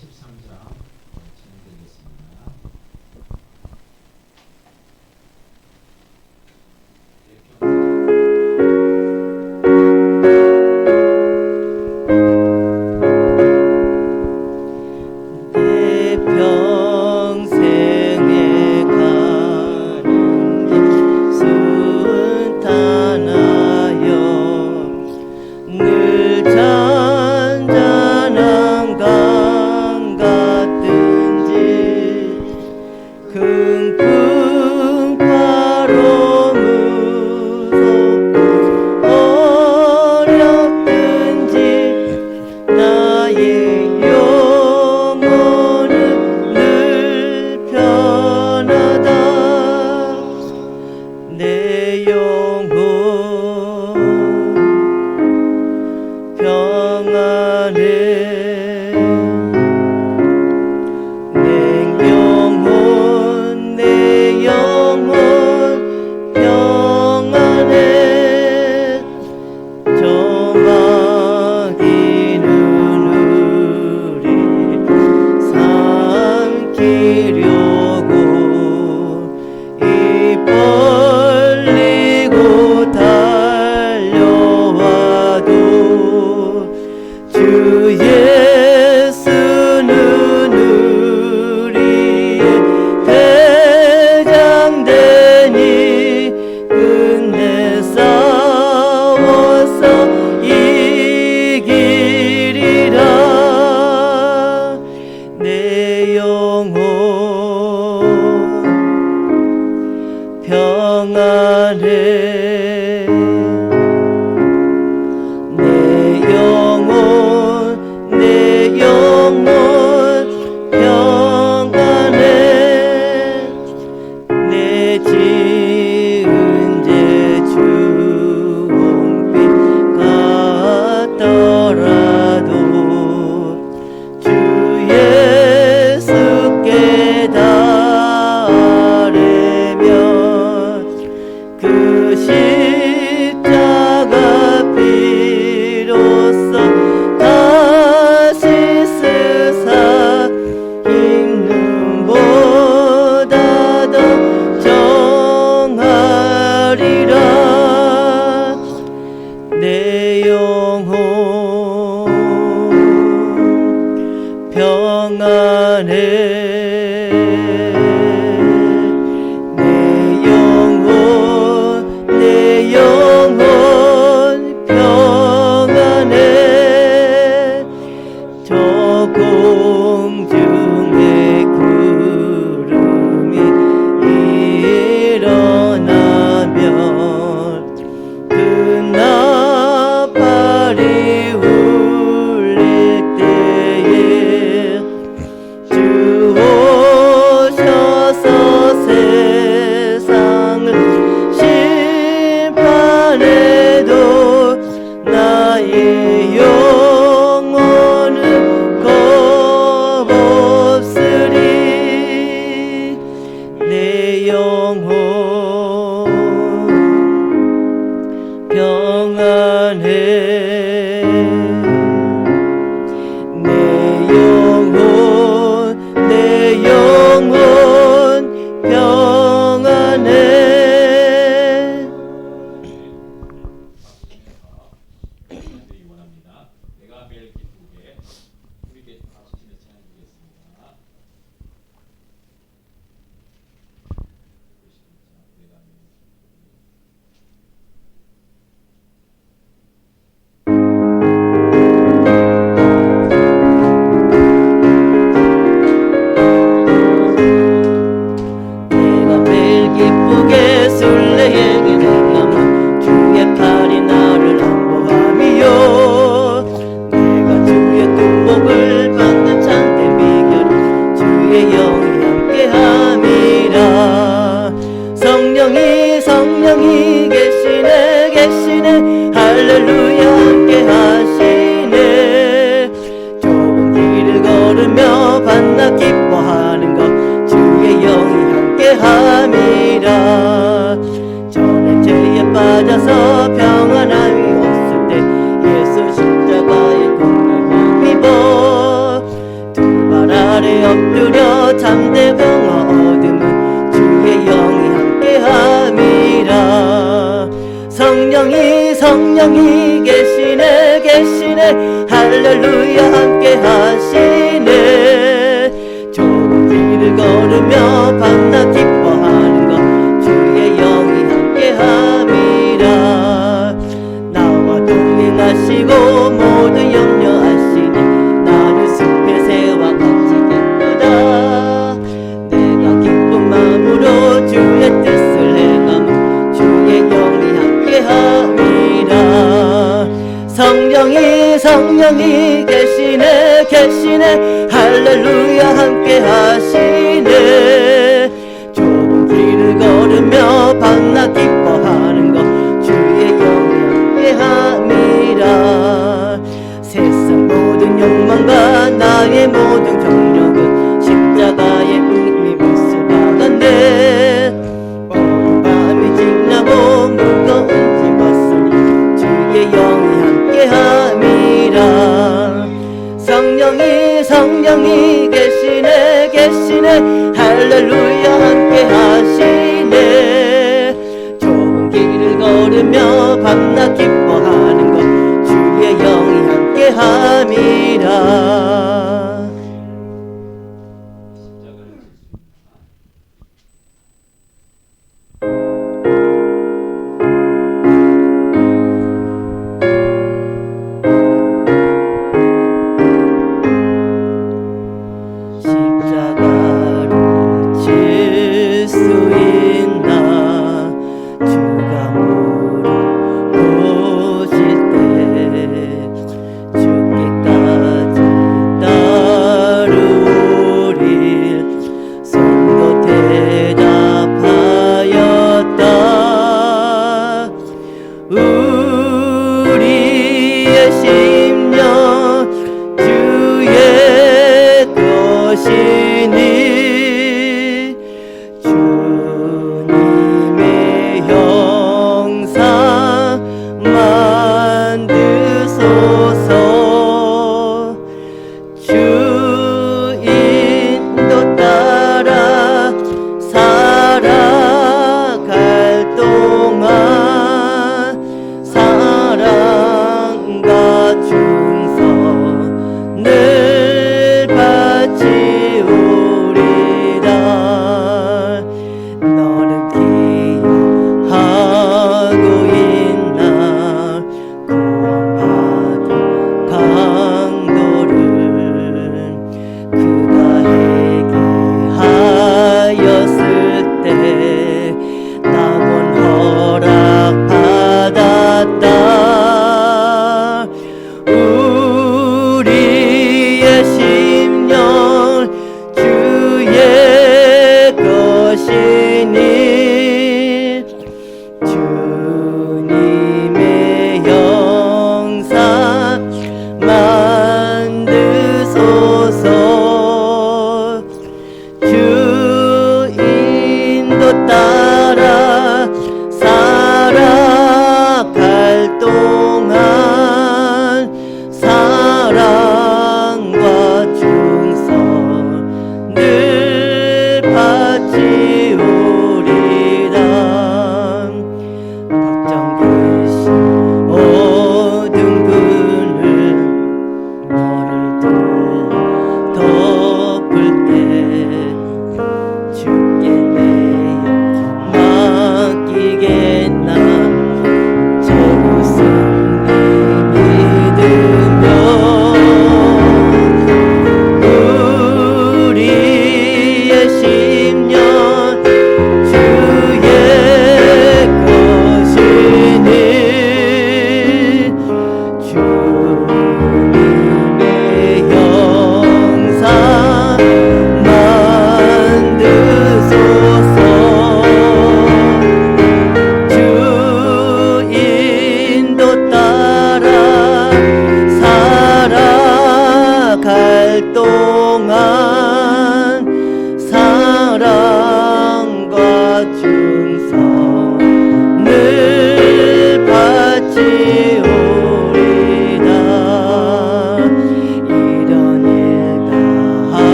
13장 진행되겠습니다. 내 평생에 가는 길 순탄하여 늘 잔잔한 강 같든지 킁킁 파로 무섭고 어렵든지 나의 영혼은 늘 편하다. 내 영혼 평안해. 내 영혼 평안해. 저마기는 우리 삼키려고 입 벌리고 달려와도 주 예수는 우리의 대장되니 끝내 싸워서 이기리라. 내 영혼 평안해. 내 영혼 평안해. 내 지은 죄 주홍빛 같더라도 주 예수께 달으면 그 십자가 피로써 다시 쓰사 있는보다 더 정하리라. 내 영혼 평안해. 내 영혼 평안해. 저 공중에 구름이 일어나면 그 나팔이 울릴 때에 주 오셔서 세상을 심판해도 나의 영혼은 겁없으리. 내 영혼 평안해. 내 영혼 평안해. 되기 원합니다. 내가 매일 기쁘게 우리께 박수 치며 찬양드리겠습니다. 내가 매일 내가 매일 기쁘게 술래에게 내가만 주의 팔이 나를 안보함이요. 내가 주의 뚝복을 받는 참된 비결은 주의 영이 함께함이라. 성령이 계시네 할렐루야 함께하시네. 좁은 길을 걸으며 반나 기뻐하는 것 주의 영이 함께함이라. 전에 죄에 빠져서 평안함이 없을 때 예수 십자가의 고난을 힘입어 두 발 계시네 할렐루야 함께 하시네 좁은 길을 걸으며 밤낮 기뻐하는 것 주의 영이 함께 함이라 나와 동행하시고 모든 염려하시니 나는 숲의 새와 같이 기쁘다 내가 기쁜 마음으로 주의 뜻을 행하며 주의 영이 함께 함이라 성령이 계시네 할렐루야 함께 하시네 좁은 길을 걸으며 밤낮 기뻐하는 것 주의 영이 함께 함이라 세상 모든 욕망과 나의 모든 경력은 십자가에 이미 몫을 박았네 어두운 밤이 지나고 무거운 짐 벗으니 주의 영이 함께 함이라 성령이 계시네 할렐루야 함께 하시네 좁은 길을 걸으며 밤낮 기뻐하는 것 주의 영이 함께 함이라 십자가를 지습니다. 십자가를 질 수 있나 주가 물어보실 때 죽기까지 따르오리 손도 대답하였다 우리의 심령 주의 것이니 주님의 형상 만드소서 주 인도 따라 살아갈 동안 사랑과 충성을 바치오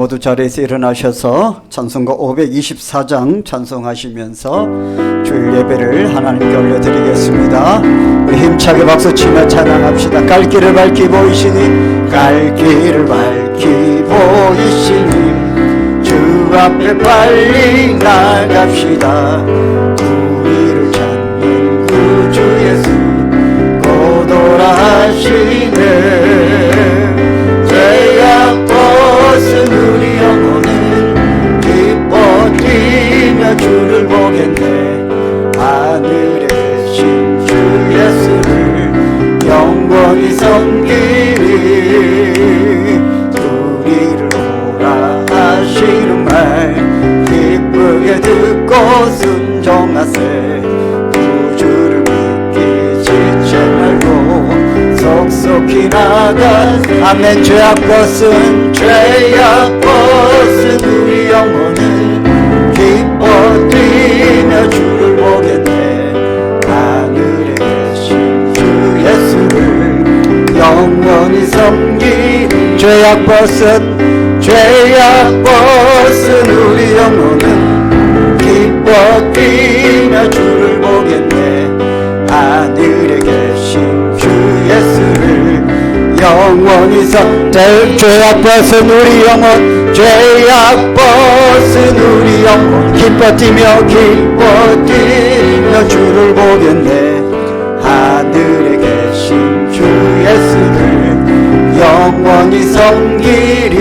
모두 자리에서 일어나셔서 찬송가 524장 찬송하시면서 주일 예배를 하나님께 올려드리겠습니다. 우리 힘차게 박수치며 찬양합시다. 갈 길을 밝히 보이시니 갈 길을 밝히 보이시니 주 앞에 빨리 나갑시다. 우리를 찾는 구주 예수 곧 오라 하시네. 죄악 벗은 우리 영혼은 기뻐 뛰며 주를 보겠네. 하늘에 계신 주 예수를 영원히 섬기리. 우리를 오라 하시는 말 기쁘게 듣고 순종하세. 구주를 믿기 지체 말고 속속히 나가. 아멘. 죄악 벗은 우리 영혼은 기뻐 뛰며 주를 보겠네. 하늘에 계신 주 예수를 영원히 섬기리. 죄악 벗은 우리 영혼은 기뻐 뛰며 주를 보겠네. 하늘에 계신 주 예수를 영원히 죄악 벗은 우리 영혼, 죄악 벗은 우리 영혼 기뻐 뛰며 주를 보겠네. 하늘에 계신 주 예수를 영원히 섬기리.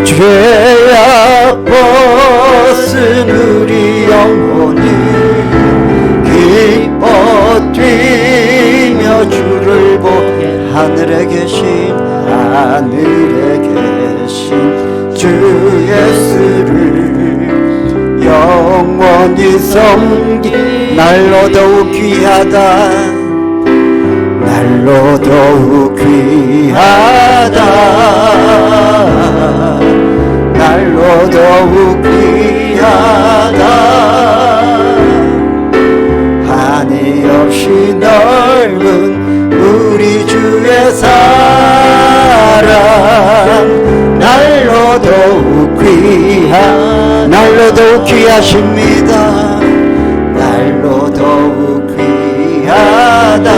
죄악 벗은 우리 영혼이 기뻐 뛰며 주를 보게. 하늘에 계신 주 예수를 영원히 섬기. 날로 더욱 귀하다. 날로 더욱 귀하다. 날로 더욱 귀하다. 한이 없이 넓은 우리 주의 사랑. 날로 더욱 귀하십니다. 날로 더욱 귀하다.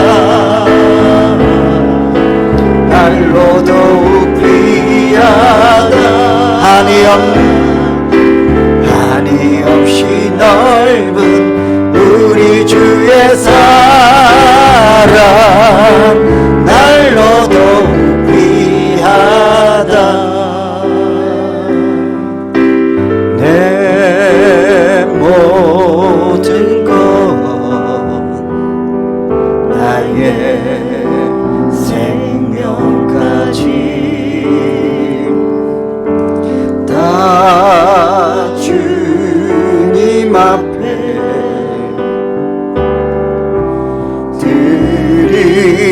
날로 더욱 귀하다. 한이 없이 넓은 우리 주의 사랑. 날로 더욱 귀하다. 내 모든 것 나의 생명까지 다 주님 앞에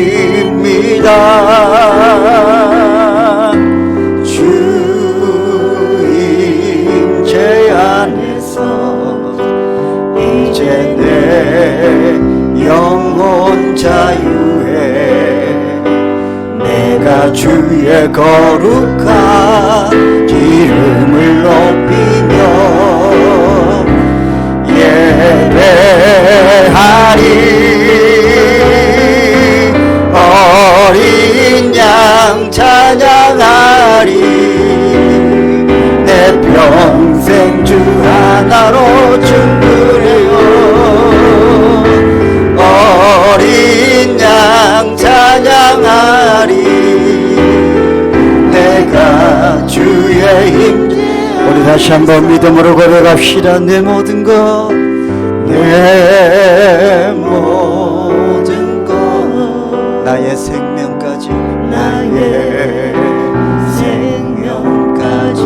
드립니다. 주 임재 안에서 이제 내 영혼 자유해. 내가 주의 거룩한 이름을 높이며 예배하리. 어린 양 찬양하리. 내 평생 주 하나로 충분해요. 어린 양 찬양하리. 내가 주의 힘. 우리 다시 한번 믿음으로 고백합시다. 내 모든 것, 내 모든 것, 나의 생명까지, 나의 생명까지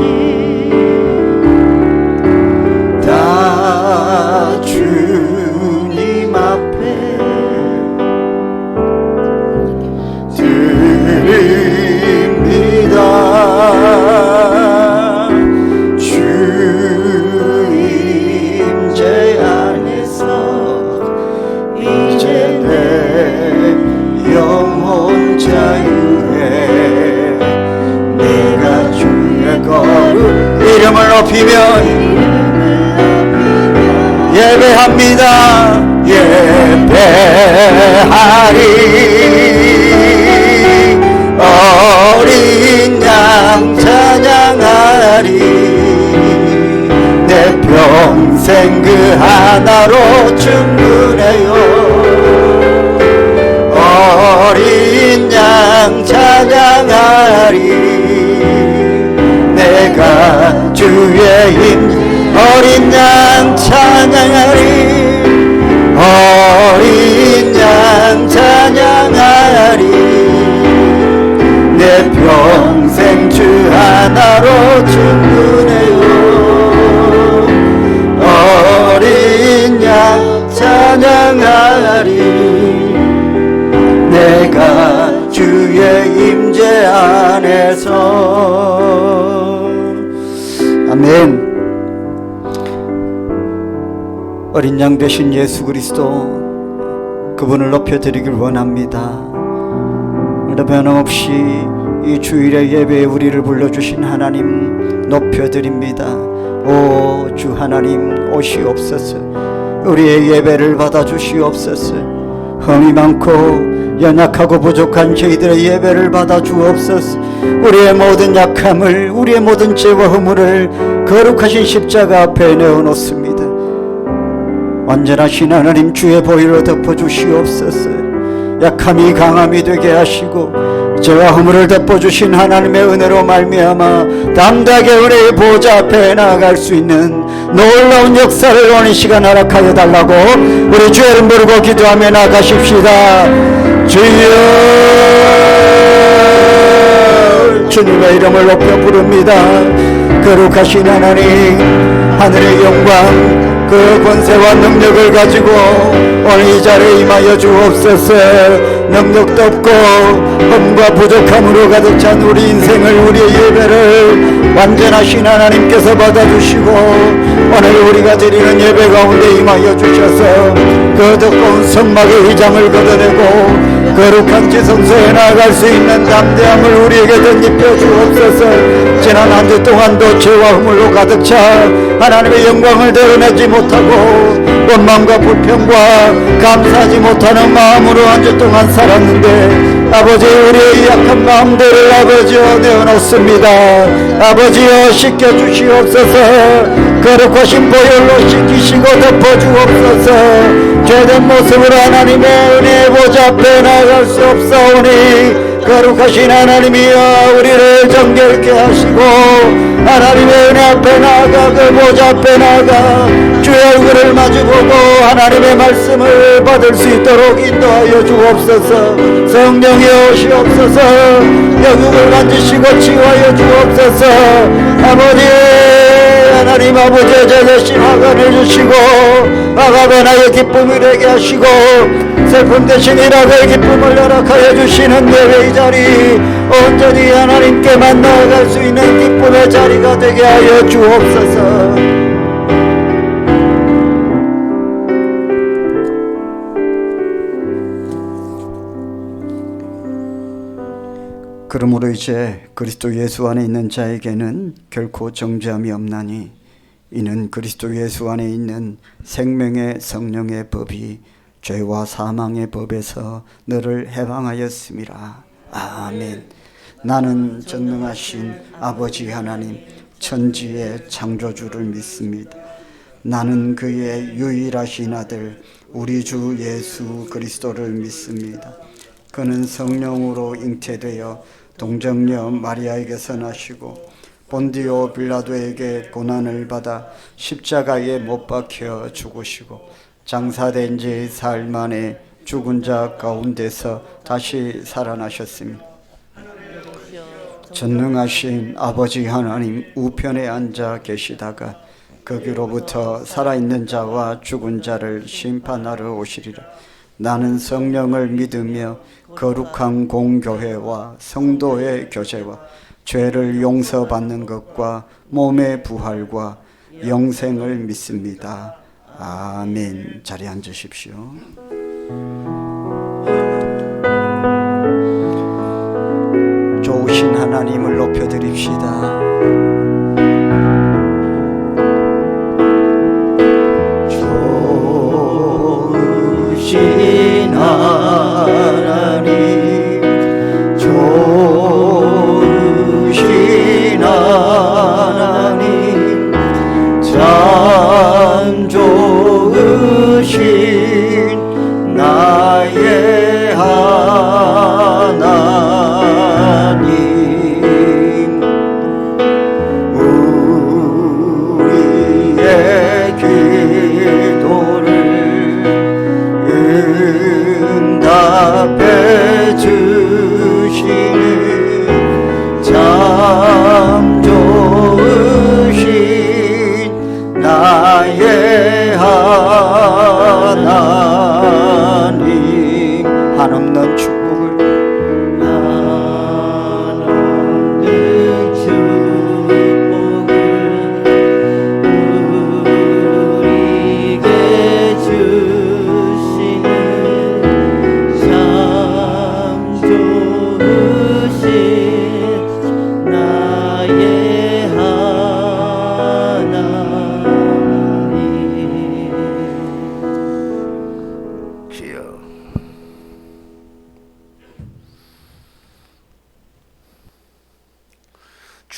다 주님 앞에 드립니다. 주 임재 안에서 이제 내 영혼 높이며 예배합니다. 예배하리 어린 양 찬양하리 내 평생 그 하나로 충분해요. 어린 양 찬양하리 내가 주의 힘 어린 양 찬양하리 어린 양 찬양하리 내 평생 주 하나로 충분해요. 어린 양 찬양하리 내가 주의 임재 안에서. 아멘. 어린 양 되신 예수 그리스도 그분을 높여드리길 원합니다. 변함없이 이 주일의 예배에 우리를 불러주신 하나님 높여드립니다. 오 주 하나님 오시옵소서. 우리의 예배를 받아주시옵소서. 흠이 많고 연약하고 부족한 저희들의 예배를 받아주옵소서. 우리의 모든 약함을 우리의 모든 죄와 허물을 거룩하신 십자가 앞에 내어놓습니다. 완전하신 하나님 주의 보혈로 덮어주시옵소서. 약함이 강함이 되게 하시고 죄와 허물을 덮어주신 하나님의 은혜로 말미암아 담대하게 은혜의 보좌 앞에 나아갈 수 있는 놀라운 역사를 오늘 시간 허락하여 달라고 우리 주의 이름 부르고 기도하며 나가십시다. 주여 주님의 이름을 높여 부릅니다. 거룩하신 하나님 하늘의 영광 그 권세와 능력을 가지고 오늘 이 자리에 임하여 주옵소서. 능력도 없고 흠과 부족함으로 가득 찬 우리 인생을 우리의 예배를 완전하신 하나님께서 받아주시고 오늘 우리가 드리는 예배 가운데 임하여 주셔서 그 두꺼운 성막의 휘장을 걷어내고 거룩한 지성소에 나아갈 수 있는 담대함을 우리에게 덧입혀 주옵소서. 지난 한 주 동안도 죄와 허물로 가득 차 하나님의 영광을 드러내지 못하고 원망과 불평과 감사하지 못하는 마음으로 한 주 동안 살았는데 아버지 우리의 약한 마음들을 아버지여 내어놓습니다. 아버지여 씻겨주시옵소서. 거룩하신 보혈로 씻기시고 덮어주옵소서. 죄된 모습으로 하나님의 은혜의 보좌 앞에 나아갈 수 없사오니 거룩하신 하나님이여 우리를 정결케 하시고 하나님의 은혜 앞에 나아가 그 보좌 앞에 나아가 주의 얼굴을 마주보고 하나님의 말씀을 받을 수 있도록 인도하여 주옵소서. 성령이 오시옵소서. 영육을 만지시고 치유하여 주옵소서. 아버지 하나님 아버지의 제대신 화관을 주시고 화가 변하여 기쁨을 되게 하시고 슬픔 대신 일하의 기쁨을 허락하여 주시는 예배의 자리 온전히 하나님께 만나갈 수 있는 기쁨의 자리가 되게 하여 주옵소서. 그러므로 이제 그리스도 예수 안에 있는 자에게는 결코 정죄함이 없나니 이는 그리스도 예수 안에 있는 생명의 성령의 법이 죄와 사망의 법에서 너를 해방하였음이라. 아멘. 나는 전능하신 아버지 하나님 천지의 창조주를 믿습니다. 나는 그의 유일하신 아들 우리 주 예수 그리스도를 믿습니다. 그는 성령으로 잉태되어 동정녀 마리아에게서 나시고 본디오 빌라도에게 고난을 받아 십자가에 못 박혀 죽으시고 장사된 지 사흘 만에 죽은 자 가운데서 다시 살아나셨습니다. 전능하신 아버지 하나님 우편에 앉아 계시다가 거기로부터 살아있는 자와 죽은 자를 심판하러 오시리라. 나는 성령을 믿으며 거룩한 공교회와 성도의 교제와 죄를 용서받는 것과 몸의 부활과 영생을 믿습니다. 아멘. 자리에 앉으십시오. 좋으신 하나님을 높여드립시다.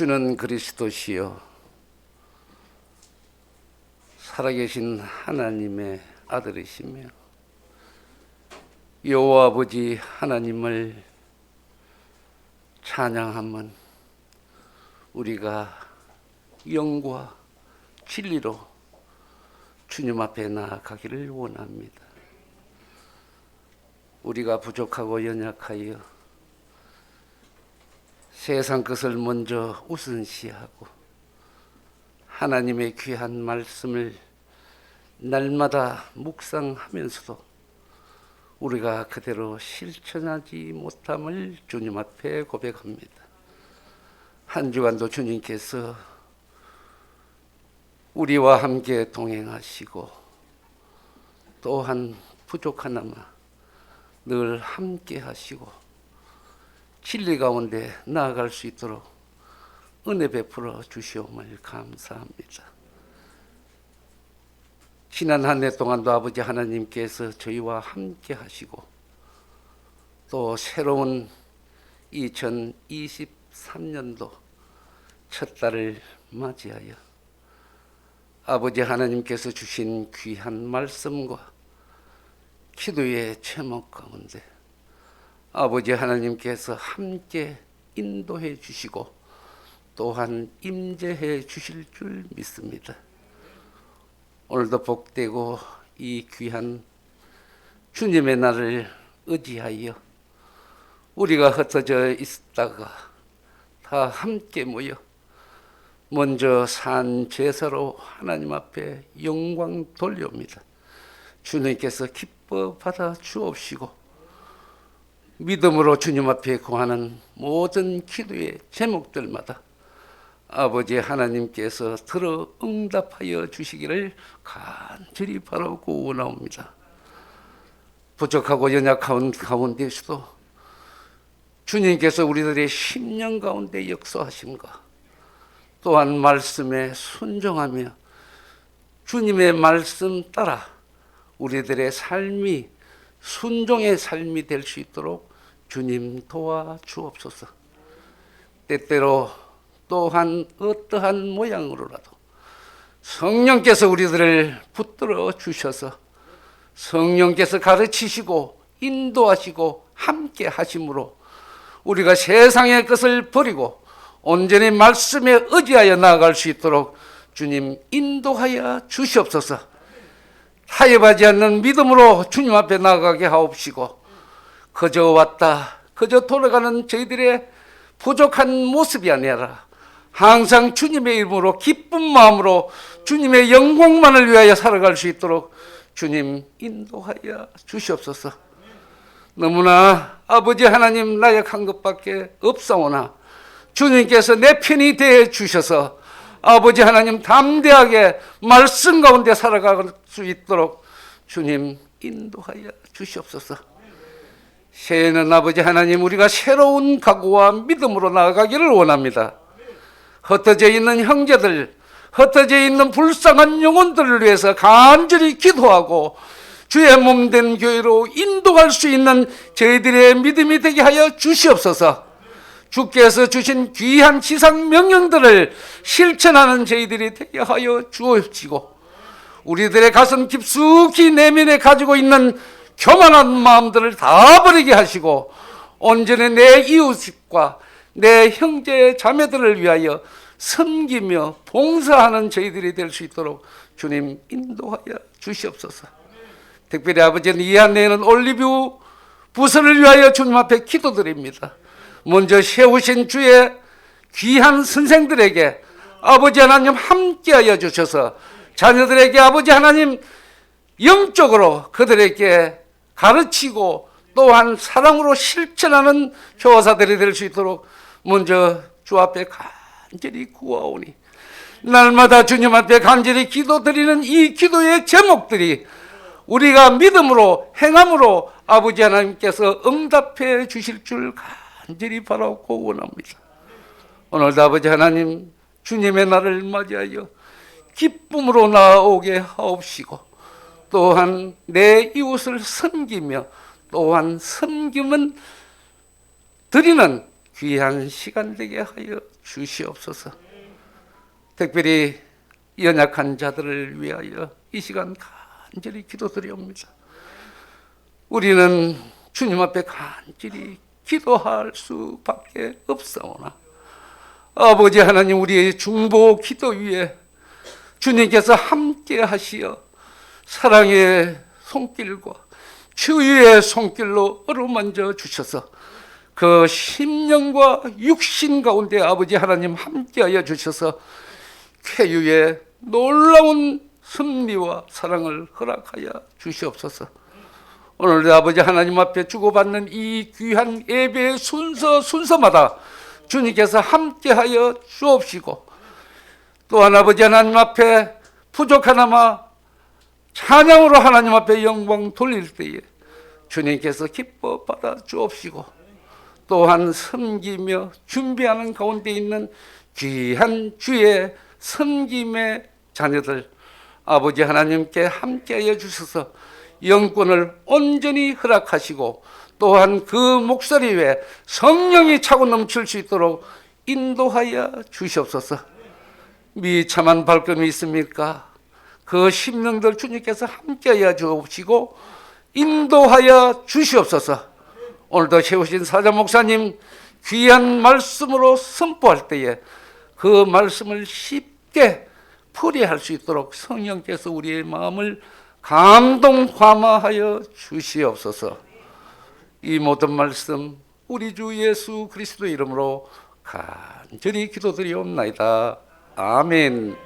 주는 그리스도시요 살아계신 하나님의 아들이시며 여호와 아버지 하나님을 찬양하면 우리가 영과 진리로 주님 앞에 나아가기를 원합니다. 우리가 부족하고 연약하여 세상 것을 먼저 우선시하고 하나님의 귀한 말씀을 날마다 묵상하면서도 우리가 그대로 실천하지 못함을 주님 앞에 고백합니다. 한 주간도 주님께서 우리와 함께 동행하시고 또한 부족하나마 늘 함께 하시고 진리 가운데 나아갈 수 있도록 은혜 베풀어 주시옵을 감사합니다. 지난 한 해 동안도 아버지 하나님께서 저희와 함께 하시고 또 새로운 2023년도 첫 달을 맞이하여 아버지 하나님께서 주신 귀한 말씀과 기도의 제목 가운데 아버지 하나님께서 함께 인도해 주시고 또한 임재해 주실 줄 믿습니다. 오늘도 복되고 이 귀한 주님의 날을 의지하여 우리가 흩어져 있다가 다 함께 모여 먼저 산 제사로 하나님 앞에 영광 돌려옵니다. 주님께서 기뻐 받아 주옵시고 믿음으로 주님 앞에 구하는 모든 기도의 제목들마다 아버지 하나님께서 들어 응답하여 주시기를 간절히 바라고 원하옵니다. 부족하고 연약한 가운데서도 주님께서 우리들의 심령 가운데 역사하심과 또한 말씀에 순종하며 주님의 말씀 따라 우리들의 삶이 순종의 삶이 될 수 있도록 주님 도와 주옵소서. 때때로 또한 어떠한 모양으로라도 성령께서 우리들을 붙들어 주셔서 성령께서 가르치시고 인도하시고 함께 하심으로 우리가 세상의 것을 버리고 온전히 말씀에 의지하여 나아갈 수 있도록 주님 인도하여 주시옵소서. 타협하지 않는 믿음으로 주님 앞에 나아가게 하옵시고 그저 왔다 그저 돌아가는 저희들의 부족한 모습이 아니라 항상 주님의 이름으로 기쁜 마음으로 주님의 영광만을 위하여 살아갈 수 있도록 주님 인도하여 주시옵소서. 너무나 아버지 하나님 나약한 것밖에 없사오나 주님께서 내 편이 되어 주셔서 아버지 하나님 담대하게 말씀 가운데 살아갈 수 있도록 주님 인도하여 주시옵소서. 새해는 아버지 하나님 우리가 새로운 각오와 믿음으로 나아가기를 원합니다. 흩어져 있는 형제들, 흩어져 있는 불쌍한 영혼들을 위해서 간절히 기도하고 주의 몸된 교회로 인도할 수 있는 저희들의 믿음이 되게 하여 주시옵소서. 주께서 주신 귀한 지상 명령들을 실천하는 저희들이 되게 하여 주옵시고 우리들의 가슴 깊숙이 내면에 가지고 있는 교만한 마음들을 다 버리게 하시고 온전히 내 이웃과 내 형제 자매들을 위하여 섬기며 봉사하는 저희들이 될 수 있도록 주님 인도하여 주시옵소서. 특별히 아버지는 이 한 해에는 올리브 부서를 위하여 주님 앞에 기도드립니다. 먼저 세우신 주의 귀한 선생들에게 아버지 하나님 함께하여 주셔서 자녀들에게 아버지 하나님 영적으로 그들에게 가르치고 또한 사랑으로 실천하는 교사들이 될 수 있도록 먼저 주 앞에 간절히 구하오니 날마다 주님 앞에 간절히 기도드리는 이 기도의 제목들이 우리가 믿음으로 행함으로 아버지 하나님께서 응답해 주실 줄 간절히 바라고 원합니다. 오늘도 아버지 하나님 주님의 날을 맞이하여 기쁨으로 나아오게 하옵시고 또한 내 이웃을 섬기며 또한 섬김은 드리는 귀한 시간 되게 하여 주시옵소서. 특별히 연약한 자들을 위하여 이 시간 간절히 기도드리옵니다. 우리는 주님 앞에 간절히 기도할 수밖에 없사오나 아버지 하나님, 우리의 중보 기도 위에 주님께서 함께 하시어 사랑의 손길과 주의 손길로 어루만져 주셔서 그 심령과 육신 가운데 아버지 하나님 함께하여 주셔서 쾌유의 놀라운 승리와 사랑을 허락하여 주시옵소서. 오늘도 아버지 하나님 앞에 주고받는 이 귀한 예배의 순서마다 주님께서 함께하여 주옵시고, 또한 아버지 하나님 앞에 부족하나마 찬양으로 하나님 앞에 영광 돌릴 때에 주님께서 기뻐 받아 주옵시고, 또한 섬기며 준비하는 가운데 있는 귀한 주의 섬김의 자녀들 아버지 하나님께 함께하여 주셔서 영권을 온전히 허락하시고, 또한 그 목소리 외에 성령이 차고 넘칠 수 있도록 인도하여 주시옵소서. 미참한 발걸음이 있습니까? 그 심령들 주님께서 함께하여 주옵시고 인도하여 주시옵소서. 오늘도 세우신 사자 목사님 귀한 말씀으로 선포할 때에 그 말씀을 쉽게 풀이할 수 있도록 성령께서 우리의 마음을 감동 감화하여 주시옵소서. 이 모든 말씀 우리 주 예수 그리스도 이름으로 간절히 기도드리옵나이다. 아멘.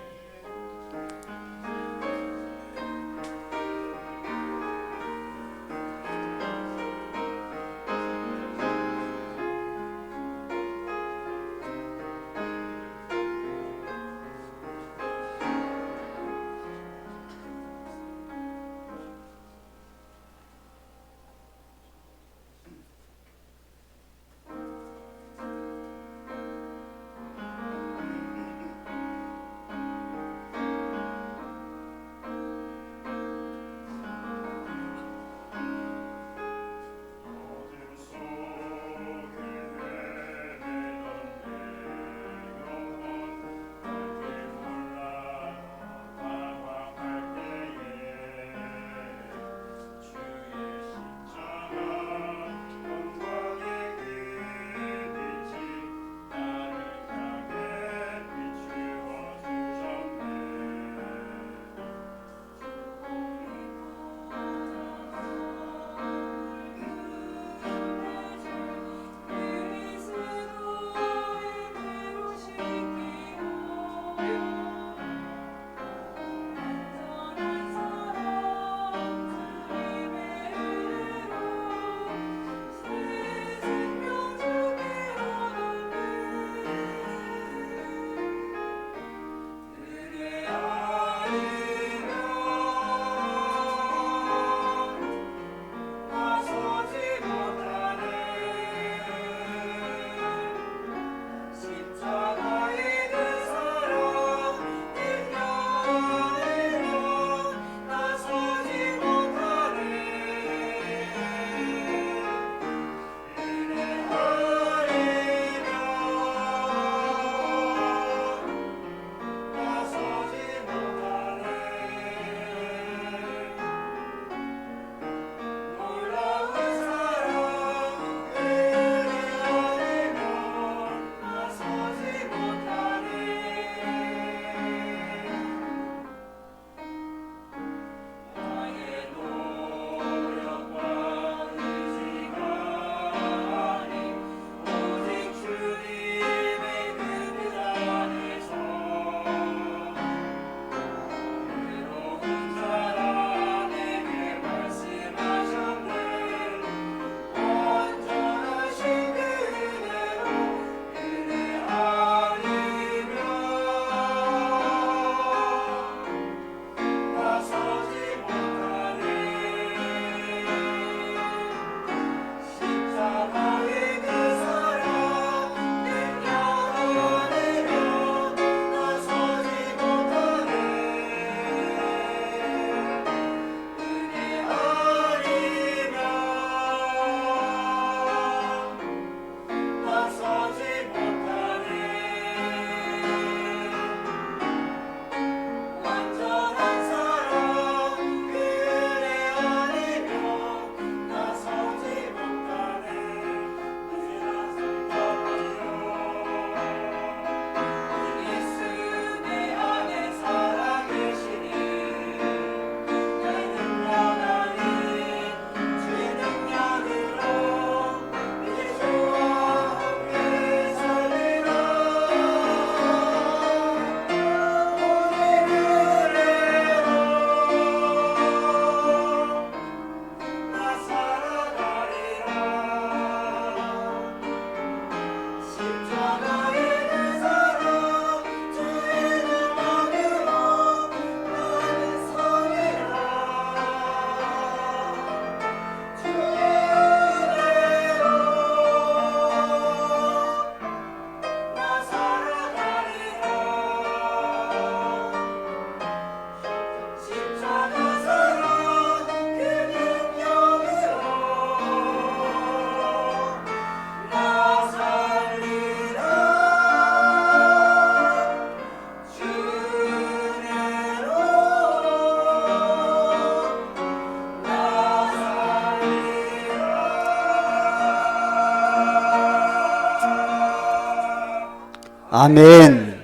아멘.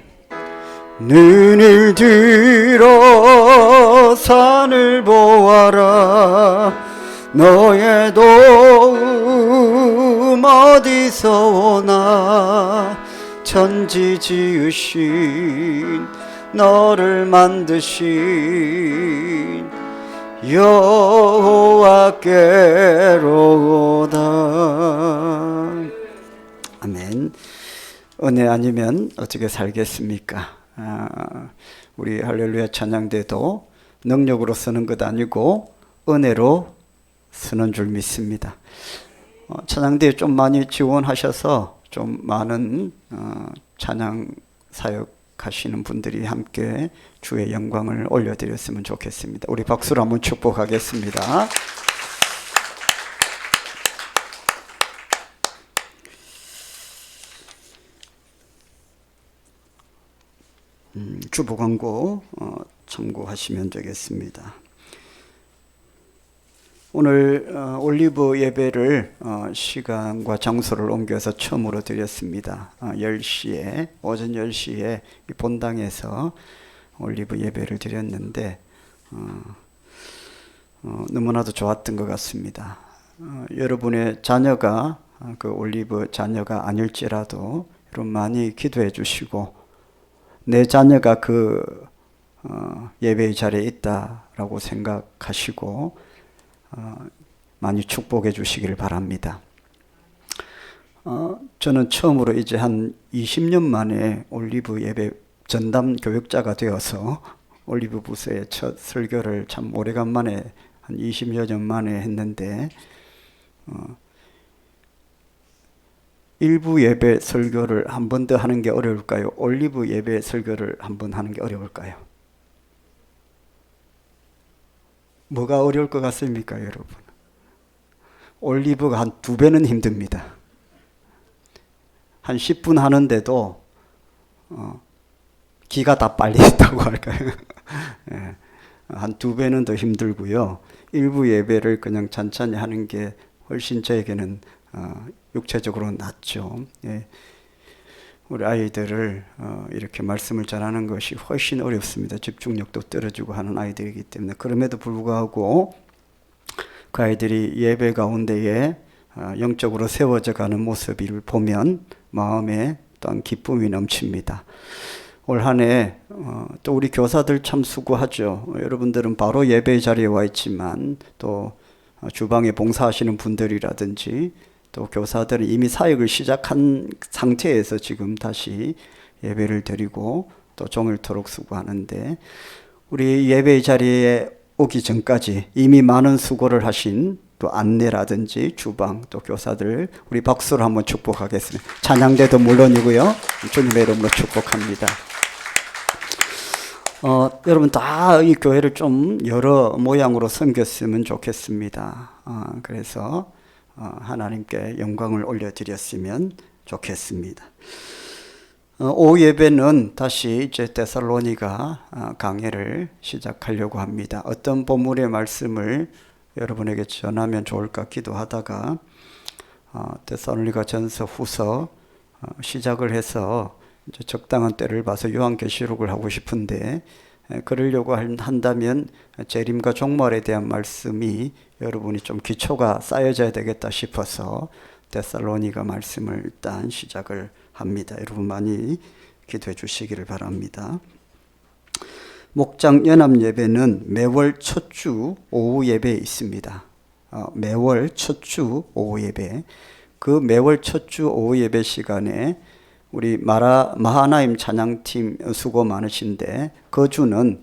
눈을 들어 산을 보아라. 너의 도움 어디서 오나. 천지 지으신 너를 만드신 여호와께로다. 아멘. 은혜 아니면 어떻게 살겠습니까? 우리 할렐루야 찬양대도 능력으로 쓰는 것 아니고 은혜로 쓰는 줄 믿습니다. 찬양대에 좀 많이 지원하셔서 좀 많은 찬양 사역하시는 분들이 함께 주의 영광을 올려드렸으면 좋겠습니다. 우리 박수로 한번 축복하겠습니다. 주보 광고 참고하시면 되겠습니다. 오늘 올리브 예배를 시간과 장소를 옮겨서 처음으로 드렸습니다. 10시에 오전 10시에 본당에서 올리브 예배를 드렸는데 너무나도 좋았던 것 같습니다. 여러분의 자녀가 그 올리브 자녀가 아닐지라도 여러분 많이 기도해 주시고 내 자녀가 그 예배의 자리에 있다라고 생각하시고 많이 축복해 주시기를 바랍니다. 저는 처음으로 이제 한 20년 만에 올리브 예배 전담 교육자가 되어서 올리브 부서의 첫 설교를 참 오래간만에 한 20여 년 만에 했는데 일부 예배 설교를 한 번 더 하는 게 어려울까요? 올리브 예배 설교를 한 번 하는 게 어려울까요? 뭐가 어려울 것 같습니까, 여러분? 올리브가 한 2배는 힘듭니다. 한 10분 하는데도 기가 다 빨리다고 할까요? 예, 한 2배는 더 힘들고요. 일부 예배를 그냥 찬찬히 하는 게 훨씬 저에게는 육체적으로 낫죠. 예. 우리 아이들을 이렇게 말씀을 전하는 것이 훨씬 어렵습니다. 집중력도 떨어지고 하는 아이들이기 때문에. 그럼에도 불구하고 그 아이들이 예배 가운데에 영적으로 세워져 가는 모습을 보면 마음에 또한 기쁨이 넘칩니다. 올 한 해 또 우리 교사들 참 수고하죠. 여러분들은 바로 예배 자리에 와 있지만 또 주방에 봉사하시는 분들이라든지 또 교사들은 이미 사역을 시작한 상태에서 지금 다시 예배를 드리고 또 종일토록 수고하는데 우리 예배의 자리에 오기 전까지 이미 많은 수고를 하신 또 안내라든지 주방 또 교사들 우리 박수로 한번 축복하겠습니다. 찬양대도 물론이고요. 주님의 이름으로 축복합니다. 여러분 다 이 교회를 좀 여러 모양으로 섬겼으면 좋겠습니다. 그래서 하나님께 영광을 올려드렸으면 좋겠습니다. 오후 예배는 다시 이제 데살로니가 강해를 시작하려고 합니다. 어떤 본문의 말씀을 여러분에게 전하면 좋을까 기도하다가 데살로니가 전서 후서 시작을 해서 이제 적당한 때를 봐서 요한계시록을 하고 싶은데 그러려고 한다면 재림과 종말에 대한 말씀이 여러분이 좀 기초가 쌓여져야 되겠다 싶어서 데살로니가 말씀을 일단 시작을 합니다. 여러분 많이 기도해 주시기를 바랍니다. 목장 연합 예배는 매월 첫 주 오후 예배에 있습니다. 매월 첫 주 오후 예배. 그 매월 첫 주 오후 예배 시간에 우리 마하나임 찬양팀 수고 많으신데 그 주는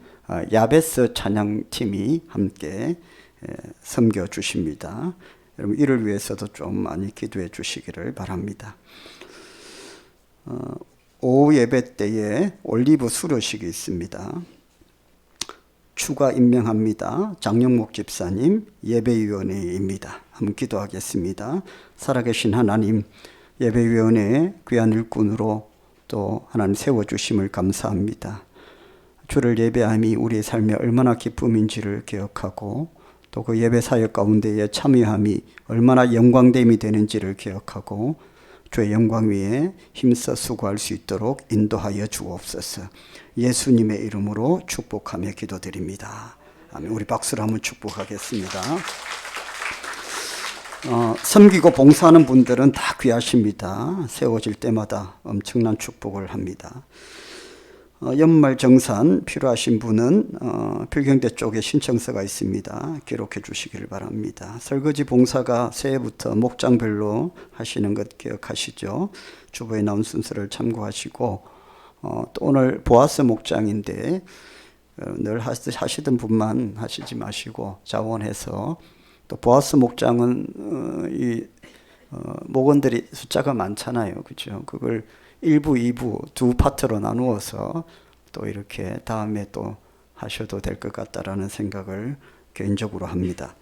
야베스 찬양팀이 함께 섬겨 주십니다. 여러분 이를 위해서도 좀 많이 기도해 주시기를 바랍니다. 오후 예배 때에 올리브 수료식이 있습니다. 추가 임명합니다. 장영목 집사님 예배위원회입니다. 한번 기도하겠습니다. 살아계신 하나님 예배위원회의 귀한 일꾼으로 또 하나님 세워주심을 감사합니다. 주를 예배함이 우리의 삶에 얼마나 기쁨인지를 기억하고 또 그 예배 사역 가운데에 참여함이 얼마나 영광됨이 되는지를 기억하고 주의 영광 위에 힘써 수고할 수 있도록 인도하여 주옵소서. 예수님의 이름으로 축복하며 기도드립니다. 아멘. 우리 박수로 한번 축복하겠습니다. 섬기고 봉사하는 분들은 다 귀하십니다. 세워질 때마다 엄청난 축복을 합니다. 연말 정산 필요하신 분은 필경대 쪽에 신청서가 있습니다. 기록해 주시기를 바랍니다. 설거지 봉사가 새해부터 목장별로 하시는 것 기억하시죠? 주보에 나온 순서를 참고하시고 또 오늘 보아스 목장인데 늘 하시던 분만 하시지 마시고 자원해서 또 보아스 목장은 목원들이 숫자가 많잖아요. 그렇죠? 그걸 1부, 2부 두 파트로 나누어서 또 이렇게 다음에 또 하셔도 될 것 같다라는 생각을 개인적으로 합니다.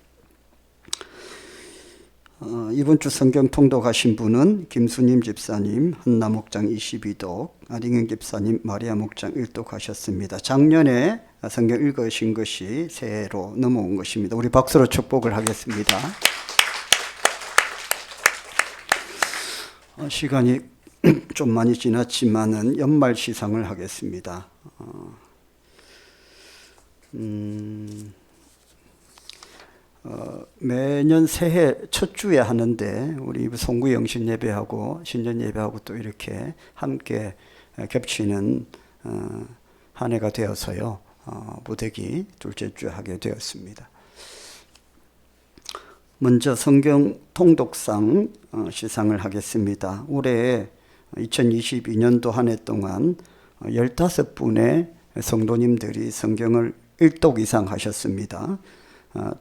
이번 주 성경 통독하신 분은 김수님 집사님 한나 목장 22독, 아링현 집사님 마리아 목장 1독 하셨습니다. 작년에 성경 읽으신 것이 새해로 넘어온 것입니다. 우리 박수로 축복을 하겠습니다. 시간이 좀 많이 지났지만은 연말 시상을 하겠습니다. 매년 새해 첫 주에 하는데 우리 송구 영신 예배하고 신년 예배하고 또 이렇게 함께 겹치는 한 해가 되어서요. 무대기 둘째 주에 하게 되었습니다. 먼저 성경 통독상 시상을 하겠습니다. 올해 2022년도 한 해 동안 15분의 성도님들이 성경을 1독 이상 하셨습니다.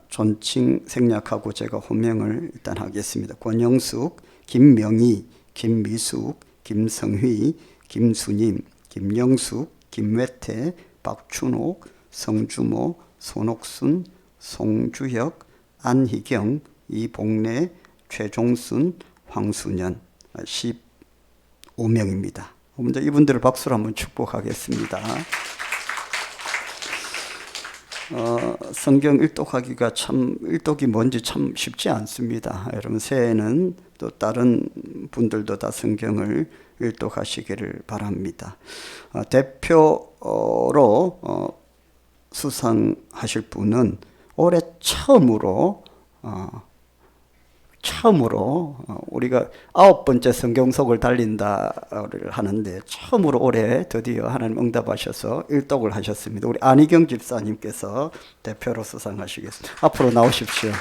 존칭 생략하고 제가 호명을 일단 하겠습니다. 권영숙, 김명희, 김미숙, 김성휘, 김수님, 김영숙, 김외태, 박춘옥, 성주모, 손옥순, 송주혁, 안희경, 이복래, 최종순, 황순연 15명입니다. 먼저 이분들을 박수로 한번 축복하겠습니다. 성경 일독하기가 참 일독이 뭔지 참 쉽지 않습니다. 여러분 새해에는 또 다른 분들도 다 성경을 일독하시기를 바랍니다. 대표로 수상하실 분은 올해 처음으로 우리가 9번째 성경속을 달린다를 하는데 처음으로 올해 드디어 하나님 응답하셔서 일독을 하셨습니다. 우리 안희경 집사님께서 대표로 수상하시겠습니다. 앞으로 나오십시오.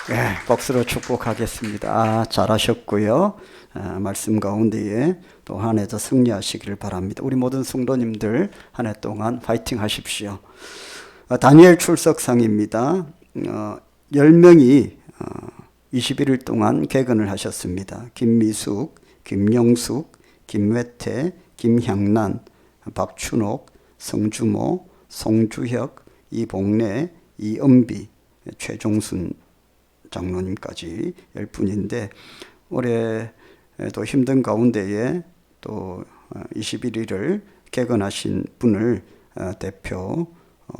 네, 박수로 축복하겠습니다. 잘하셨고요. 말씀 가운데에 또 한 해 더 승리하시기를 바랍니다. 우리 모든 성도님들 한 해 동안 파이팅 하십시오. 다니엘 출석상입니다. 10명이 21일 동안 개근을 하셨습니다. 김미숙, 김영숙, 김외태, 김향란, 박춘옥, 성주모, 송주혁, 이복래, 이은비, 최종순 장로님까지 10분인데 올해도 힘든 가운데에 또 21일을 개근하신 분을 대표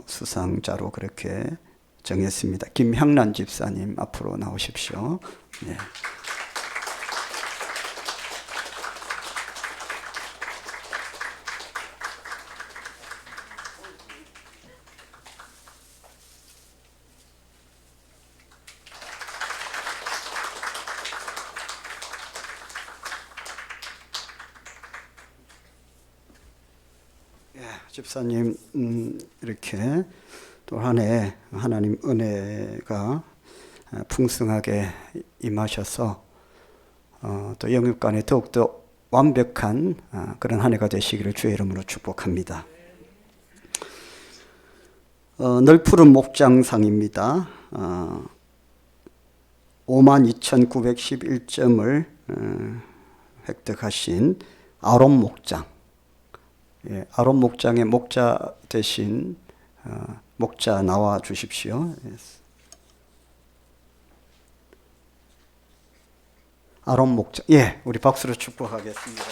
수상자로 그렇게 정했습니다. 김향란 집사님 앞으로 나오십시오. 네. 집사님 이렇게 또 한 해 하나님 은혜가 풍성하게 임하셔서 또 영육간에 더욱더 완벽한 그런 한 해가 되시기를 주의 이름으로 축복합니다. 널푸른 목장상입니다. 52,911점을 획득하신 아론 목장. 예, 아론 목장의 목자 대신 목자 나와 주십시오. 아론 목장. 예, 우리 박수로 축복하겠습니다.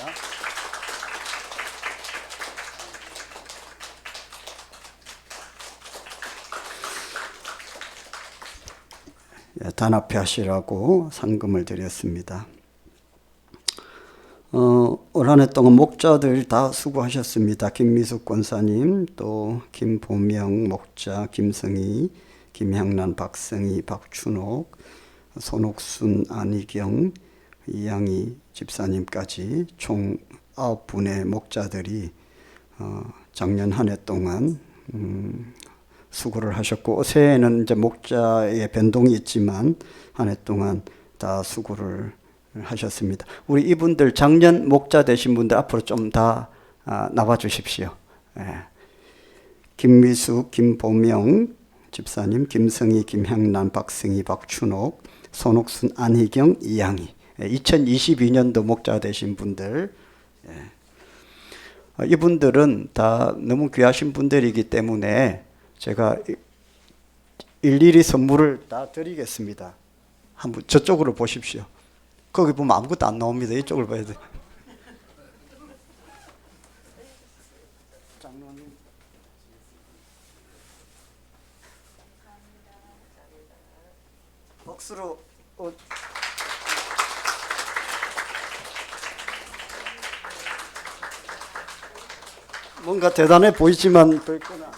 단합해 하시라고 상금을 드렸습니다. 올 한 해 동안 목자들 다 수고하셨습니다. 김미숙 권사님, 또 김보명 목자, 김성희, 김향란, 박성희, 박춘옥, 손옥순, 안희경, 이양희 집사님까지 총 9분의 목자들이 작년 한 해 동안 수고를 하셨고, 새해에는 이제 목자의 변동이 있지만 한 해 동안 다 수고를 하셨습니다. 우리 이분들 작년 목자 되신 분들 앞으로 좀 다 나와 주십시오. 김미숙, 김보명 집사님, 김성희, 김향란, 박승희, 박춘옥, 손옥순, 안희경, 이양희. 2022년도 목자 되신 분들. 이분들은 다 너무 귀하신 분들이기 때문에 제가 일일이 선물을 다 드리겠습니다. 한번 저쪽으로 보십시오. 거기 보면 아무것도 안 나옵니다. 이쪽을 봐야 돼. 박수로. 뭔가 대단해 보이지만 별건 아니에요.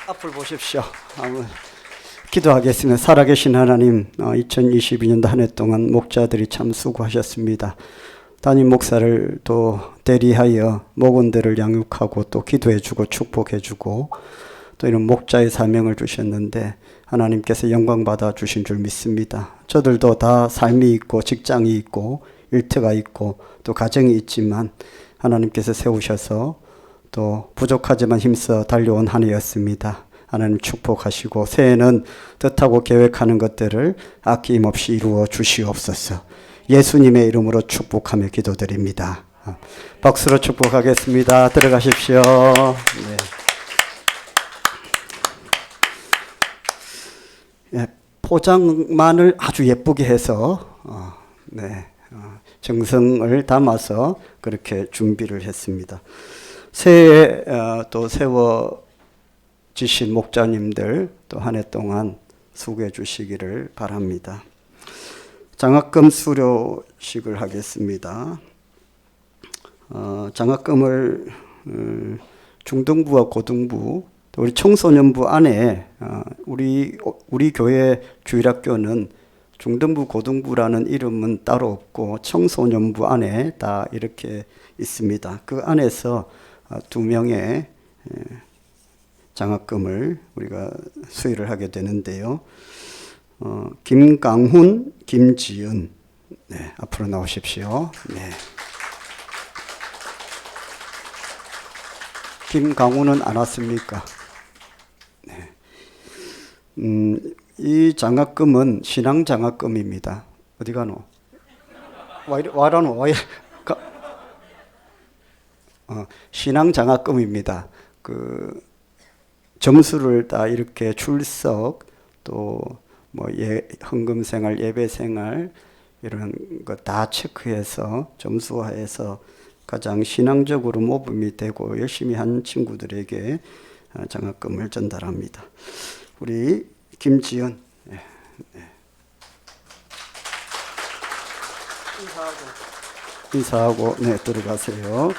앞을 보십시오. 한번 기도하겠습니다. 살아계신 하나님, 2022년도 한 해 동안 목자들이 참 수고하셨습니다. 담임 목사를 또 대리하여 목원들을 양육하고 또 기도해주고 축복해주고 또 이런 목자의 사명을 주셨는데 하나님께서 영광 받아 주신 줄 믿습니다. 저들도 다 삶이 있고 직장이 있고 일터가 있고 또 가정이 있지만 하나님께서 세우셔서 또 부족하지만 힘써 달려온 한 해였습니다. 하나님 축복하시고 새해는 뜻하고 계획하는 것들을 아낌없이 이루어 주시옵소서. 예수님의 이름으로 축복하며 기도드립니다. 박수로 축복하겠습니다. 들어가십시오. 네. 포장만을 아주 예쁘게 해서 정성을 담아서 그렇게 준비를 했습니다. 새해에 또 세워지신 목자님들 또 한 해 동안 수고해 주시기를 바랍니다. 장학금 수료식을 하겠습니다. 장학금을 중등부와 고등부 또 우리 청소년부 안에 우리 교회 주일학교는 중등부 고등부라는 이름은 따로 없고 청소년부 안에 다 이렇게 있습니다. 그 안에서 2명의 장학금을 우리가 수여를 하게 되는데요. 김강훈, 김지은, 앞으로 나오십시오. 김강훈은 안 왔습니까? 이 장학금은 신앙 장학금입니다. 어디 가노? 와라노? 신앙 장학금입니다. 그 점수를 다 이렇게 출석 또 헌금 생활, 예배 생활 이런 거 다 체크해서 점수화해서 가장 신앙적으로 모범이 되고 열심히 한 친구들에게 장학금을 전달합니다. 우리 김지연 인사하고 들어가세요.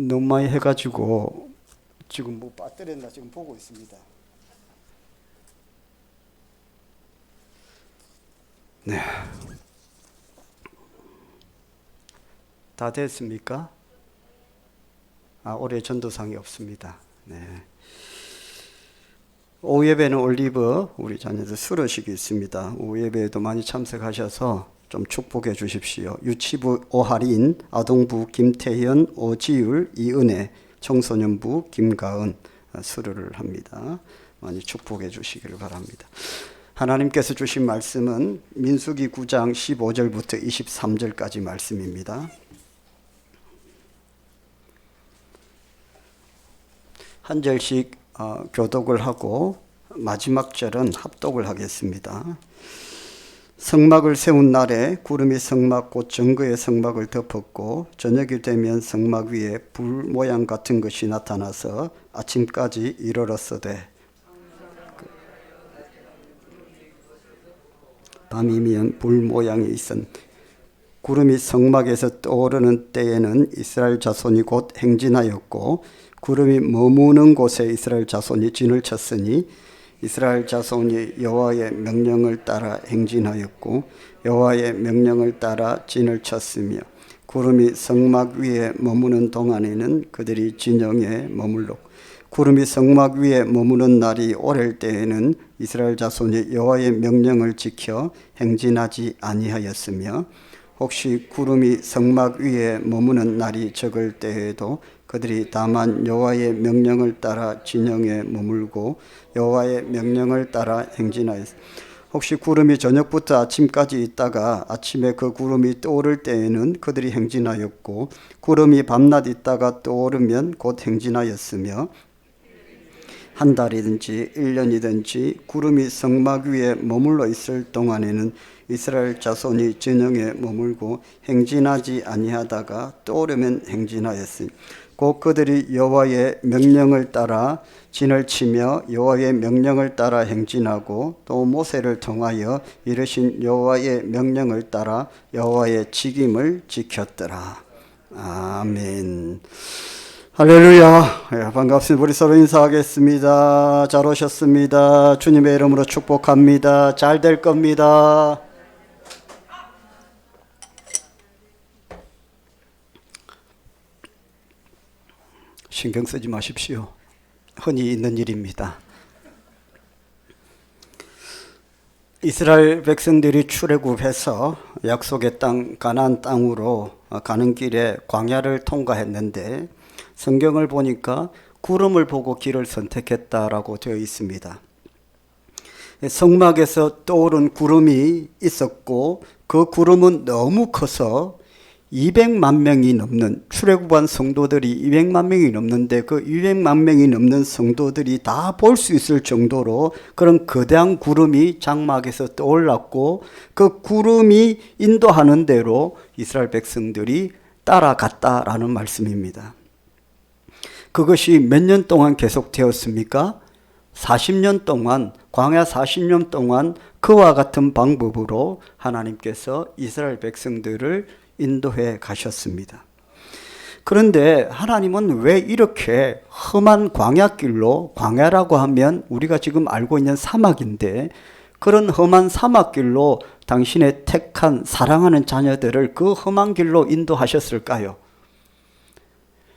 너무 많이 해가지고 지금 배터리나 지금 보고 있습니다. 다 됐습니까? 올해 전도상이 없습니다. 오후 예배는 올리브 우리 자녀들 수료식이 있습니다. 오후 예배에도 많이 참석하셔서 좀 축복해 주십시오. 유치부 오하린, 아동부 김태현, 오지율, 이은혜, 청소년부 김가은 수료를 합니다. 많이 축복해 주시기를 바랍니다. 하나님께서 주신 말씀은 민수기 9장 15절부터 23절까지 말씀입니다. 한 절씩 교독을 하고 마지막 절은 합독을 하겠습니다. 성막을 세운 날에 구름이 성막 곧 정거의 성막을 덮었고 저녁이 되면 성막 위에 불 모양 같은 것이 나타나서 아침까지 이르렀으되 밤이면 불 모양이 있은 구름이 성막에서 떠오르는 때에는 이스라엘 자손이 곧 행진하였고 구름이 머무는 곳에 이스라엘 자손이 진을 쳤으니 이스라엘 자손이 여호와의 명령을 따라 행진하였고 여호와의 명령을 따라 진을 쳤으며 구름이 성막 위에 머무는 동안에는 그들이 진영에 머물렀고 구름이 성막 위에 머무는 날이 오랠 때에는 이스라엘 자손이 여호와의 명령을 지켜 행진하지 아니하였으며 혹시 구름이 성막 위에 머무는 날이 적을 때에도 그들이 다만 여호와의 명령을 따라 진영에 머물고 여호와의 명령을 따라 행진하였으며 혹시 구름이 저녁부터 아침까지 있다가 아침에 그 구름이 떠오를 때에는 그들이 행진하였고 구름이 밤낮 있다가 떠오르면 곧 행진하였으며 한 달이든지 1년이든지 구름이 성막 위에 머물러 있을 동안에는 이스라엘 자손이 진영에 머물고 행진하지 아니하다가 떠오르면 행진하였으니 곧 그들이 여호와의 명령을 따라 진을 치며 여호와의 명령을 따라 행진하고 또 모세를 통하여 이르신 여호와의 명령을 따라 여호와의 직임을 지켰더라. 아멘. 할렐루야. 반갑습니다. 우리 서로 인사하겠습니다. 잘 오셨습니다. 주님의 이름으로 축복합니다. 잘 될 겁니다. 신경 쓰지 마십시오. 흔히 있는 일입니다. 이스라엘 백성들이 출애굽해서 약속의 땅 가나안 땅으로 가는 길에 광야를 통과했는데 성경을 보니까 구름을 보고 길을 선택했다라고 되어 있습니다. 성막에서 떠오른 구름이 있었고 그 구름은 너무 커서 200만 명이 넘는 출애굽한 성도들이 200만 명이 넘는데 그 200만 명이 넘는 성도들이 다 볼 수 있을 정도로 그런 거대한 구름이 장막에서 떠올랐고 그 구름이 인도하는 대로 이스라엘 백성들이 따라갔다라는 말씀입니다. 그것이 몇 년 동안 계속되었습니까? 40년 동안, 광야 40년 동안 그와 같은 방법으로 하나님께서 이스라엘 백성들을 인도해 가셨습니다. 그런데 하나님은 왜 이렇게 험한 광야길로, 광야라고 하면 우리가 지금 알고 있는 사막인데 그런 험한 사막길로 당신의 택한 사랑하는 자녀들을 그 험한 길로 인도하셨을까요?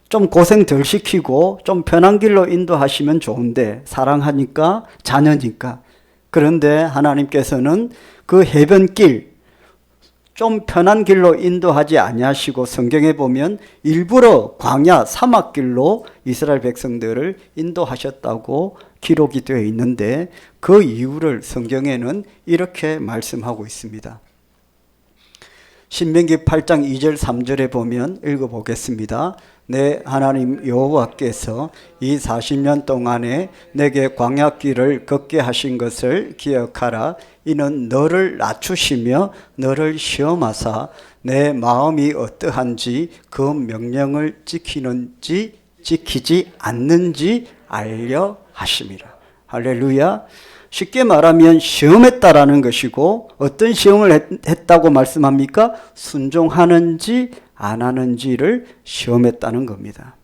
좀 고생 덜 시키고 좀 편한 길로 인도하시면 좋은데 사랑하니까 자녀니까. 그런데 하나님께서는 그 해변길 좀 편한 길로 인도하지 아니하시고 성경에 보면 일부러 광야 사막길로 이스라엘 백성들을 인도하셨다고 기록이 되어 있는데 그 이유를 성경에는 이렇게 말씀하고 있습니다. 신명기 8장 2절 3절에 보면 읽어보겠습니다. 내 하나님 여호와께서 이 40년 동안에 내게 광야길을 걷게 하신 것을 기억하라. 이는 너를 낮추시며 너를 시험하사 내 마음이 어떠한지 그 명령을 지키는지 지키지 않는지 알려 하심이라. 할렐루야. 쉽게 말하면 시험했다라는 것이고 어떤 시험을 했다고 말씀합니까? 순종하는지 안 하는지를 시험했다는 겁니다.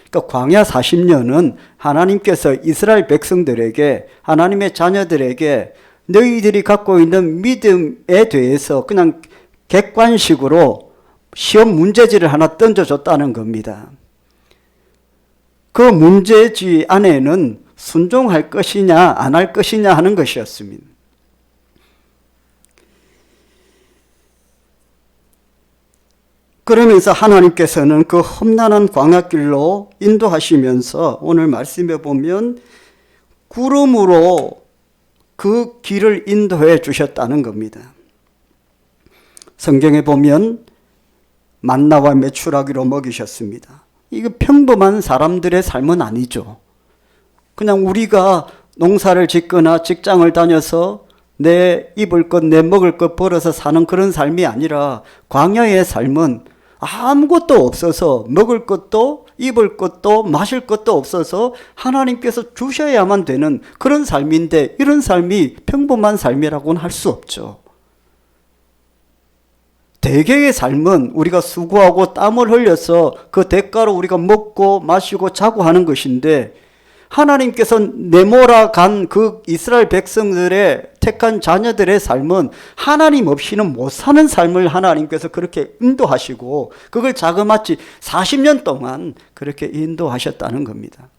그러니까 광야 40년은 하나님께서 이스라엘 백성들에게 하나님의 자녀들에게 너희들이 갖고 있는 믿음에 대해서 그냥 객관식으로 시험 문제지를 하나 던져줬다는 겁니다. 그 문제지 안에는 순종할 것이냐 안 할 것이냐 하는 것이었습니다. 그러면서 하나님께서는 그 험난한 광야길로 인도하시면서 오늘 말씀해 보면 구름으로 그 길을 인도해 주셨다는 겁니다. 성경에 보면 만나와 메추라기로 먹이셨습니다. 이거 평범한 사람들의 삶은 아니죠. 그냥 우리가 농사를 짓거나 직장을 다녀서 내 입을 것, 내 먹을 것 벌어서 사는 그런 삶이 아니라 광야의 삶은 아무것도 없어서 먹을 것도 입을 것도 마실 것도 없어서 하나님께서 주셔야만 되는 그런 삶인데 이런 삶이 평범한 삶이라고는 할 수 없죠. 대개의 삶은 우리가 수고하고 땀을 흘려서 그 대가로 우리가 먹고 마시고 자고 하는 것인데 하나님께서 내몰아 간 그 이스라엘 백성들의 택한 자녀들의 삶은 하나님 없이는 못 사는 삶을 하나님께서 그렇게 인도하시고 그걸 자그마치 40년 동안 그렇게 인도하셨다는 겁니다.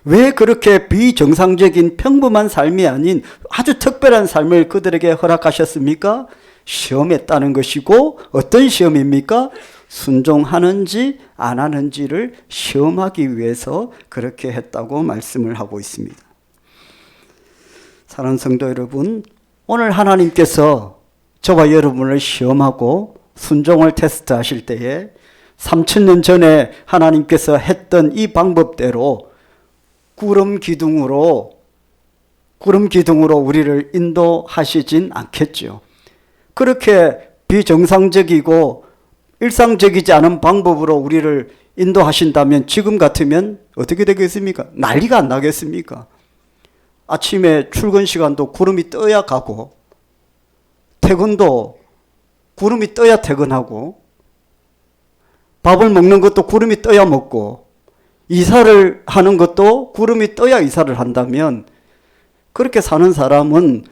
왜 그렇게 비정상적인 평범한 삶이 아닌 아주 특별한 삶을 그들에게 허락하셨습니까? 시험했다는 것이고 어떤 시험입니까? 순종하는지 안 하는지를 시험하기 위해서 그렇게 했다고 말씀을 하고 있습니다. 사랑하는 성도 여러분, 오늘 하나님께서 저와 여러분을 시험하고 순종을 테스트하실 때에 3000년 전에 하나님께서 했던 이 방법대로 구름 기둥으로 우리를 인도하시진 않겠죠. 그렇게 비정상적이고 일상적이지 않은 방법으로 우리를 인도하신다면 지금 같으면 어떻게 되겠습니까? 난리가 안 나겠습니까? 아침에 출근 시간도 구름이 떠야 가고 퇴근도 구름이 떠야 퇴근하고 밥을 먹는 것도 구름이 떠야 먹고 이사를 하는 것도 구름이 떠야 이사를 한다면 그렇게 사는 사람은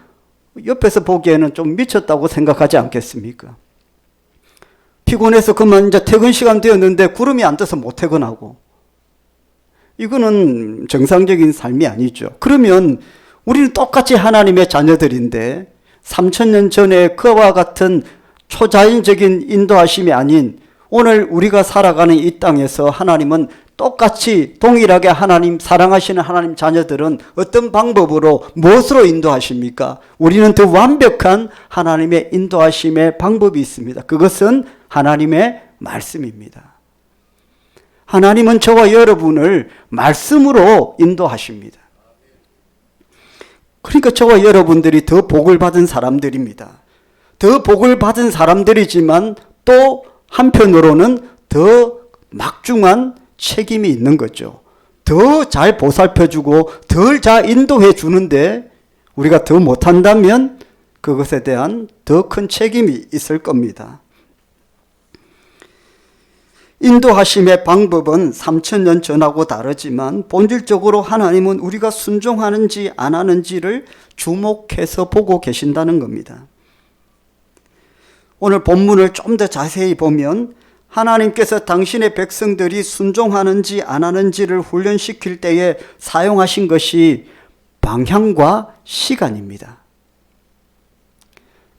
옆에서 보기에는 좀 미쳤다고 생각하지 않겠습니까? 피곤해서 그만 이제 퇴근 시간 되었는데 구름이 안 떠서 못 퇴근하고 이거는 정상적인 삶이 아니죠. 그러면 우리는 똑같이 하나님의 자녀들인데 3000년 전에 그와 같은 초자연적인 인도하심이 아닌 오늘 우리가 살아가는 이 땅에서 하나님은 똑같이 동일하게 하나님 사랑하시는 하나님 자녀들은 어떤 방법으로 무엇으로 인도하십니까? 우리는 더 완벽한 하나님의 인도하심의 방법이 있습니다. 그것은 하나님의 말씀입니다. 하나님은 저와 여러분을 말씀으로 인도하십니다. 그러니까 저와 여러분들이 더 복을 받은 사람들입니다. 더 복을 받은 사람들이지만 또 한편으로는 더 막중한 책임이 있는 거죠. 더 잘 보살펴주고 덜 잘 인도해 주는데 우리가 더 못한다면 그것에 대한 더 큰 책임이 있을 겁니다. 인도하심의 방법은 3000년 전하고 다르지만 본질적으로 하나님은 우리가 순종하는지 안 하는지를 주목해서 보고 계신다는 겁니다. 오늘 본문을 좀 더 자세히 보면 하나님께서 당신의 백성들이 순종하는지 안 하는지를 훈련시킬 때에 사용하신 것이 방향과 시간입니다.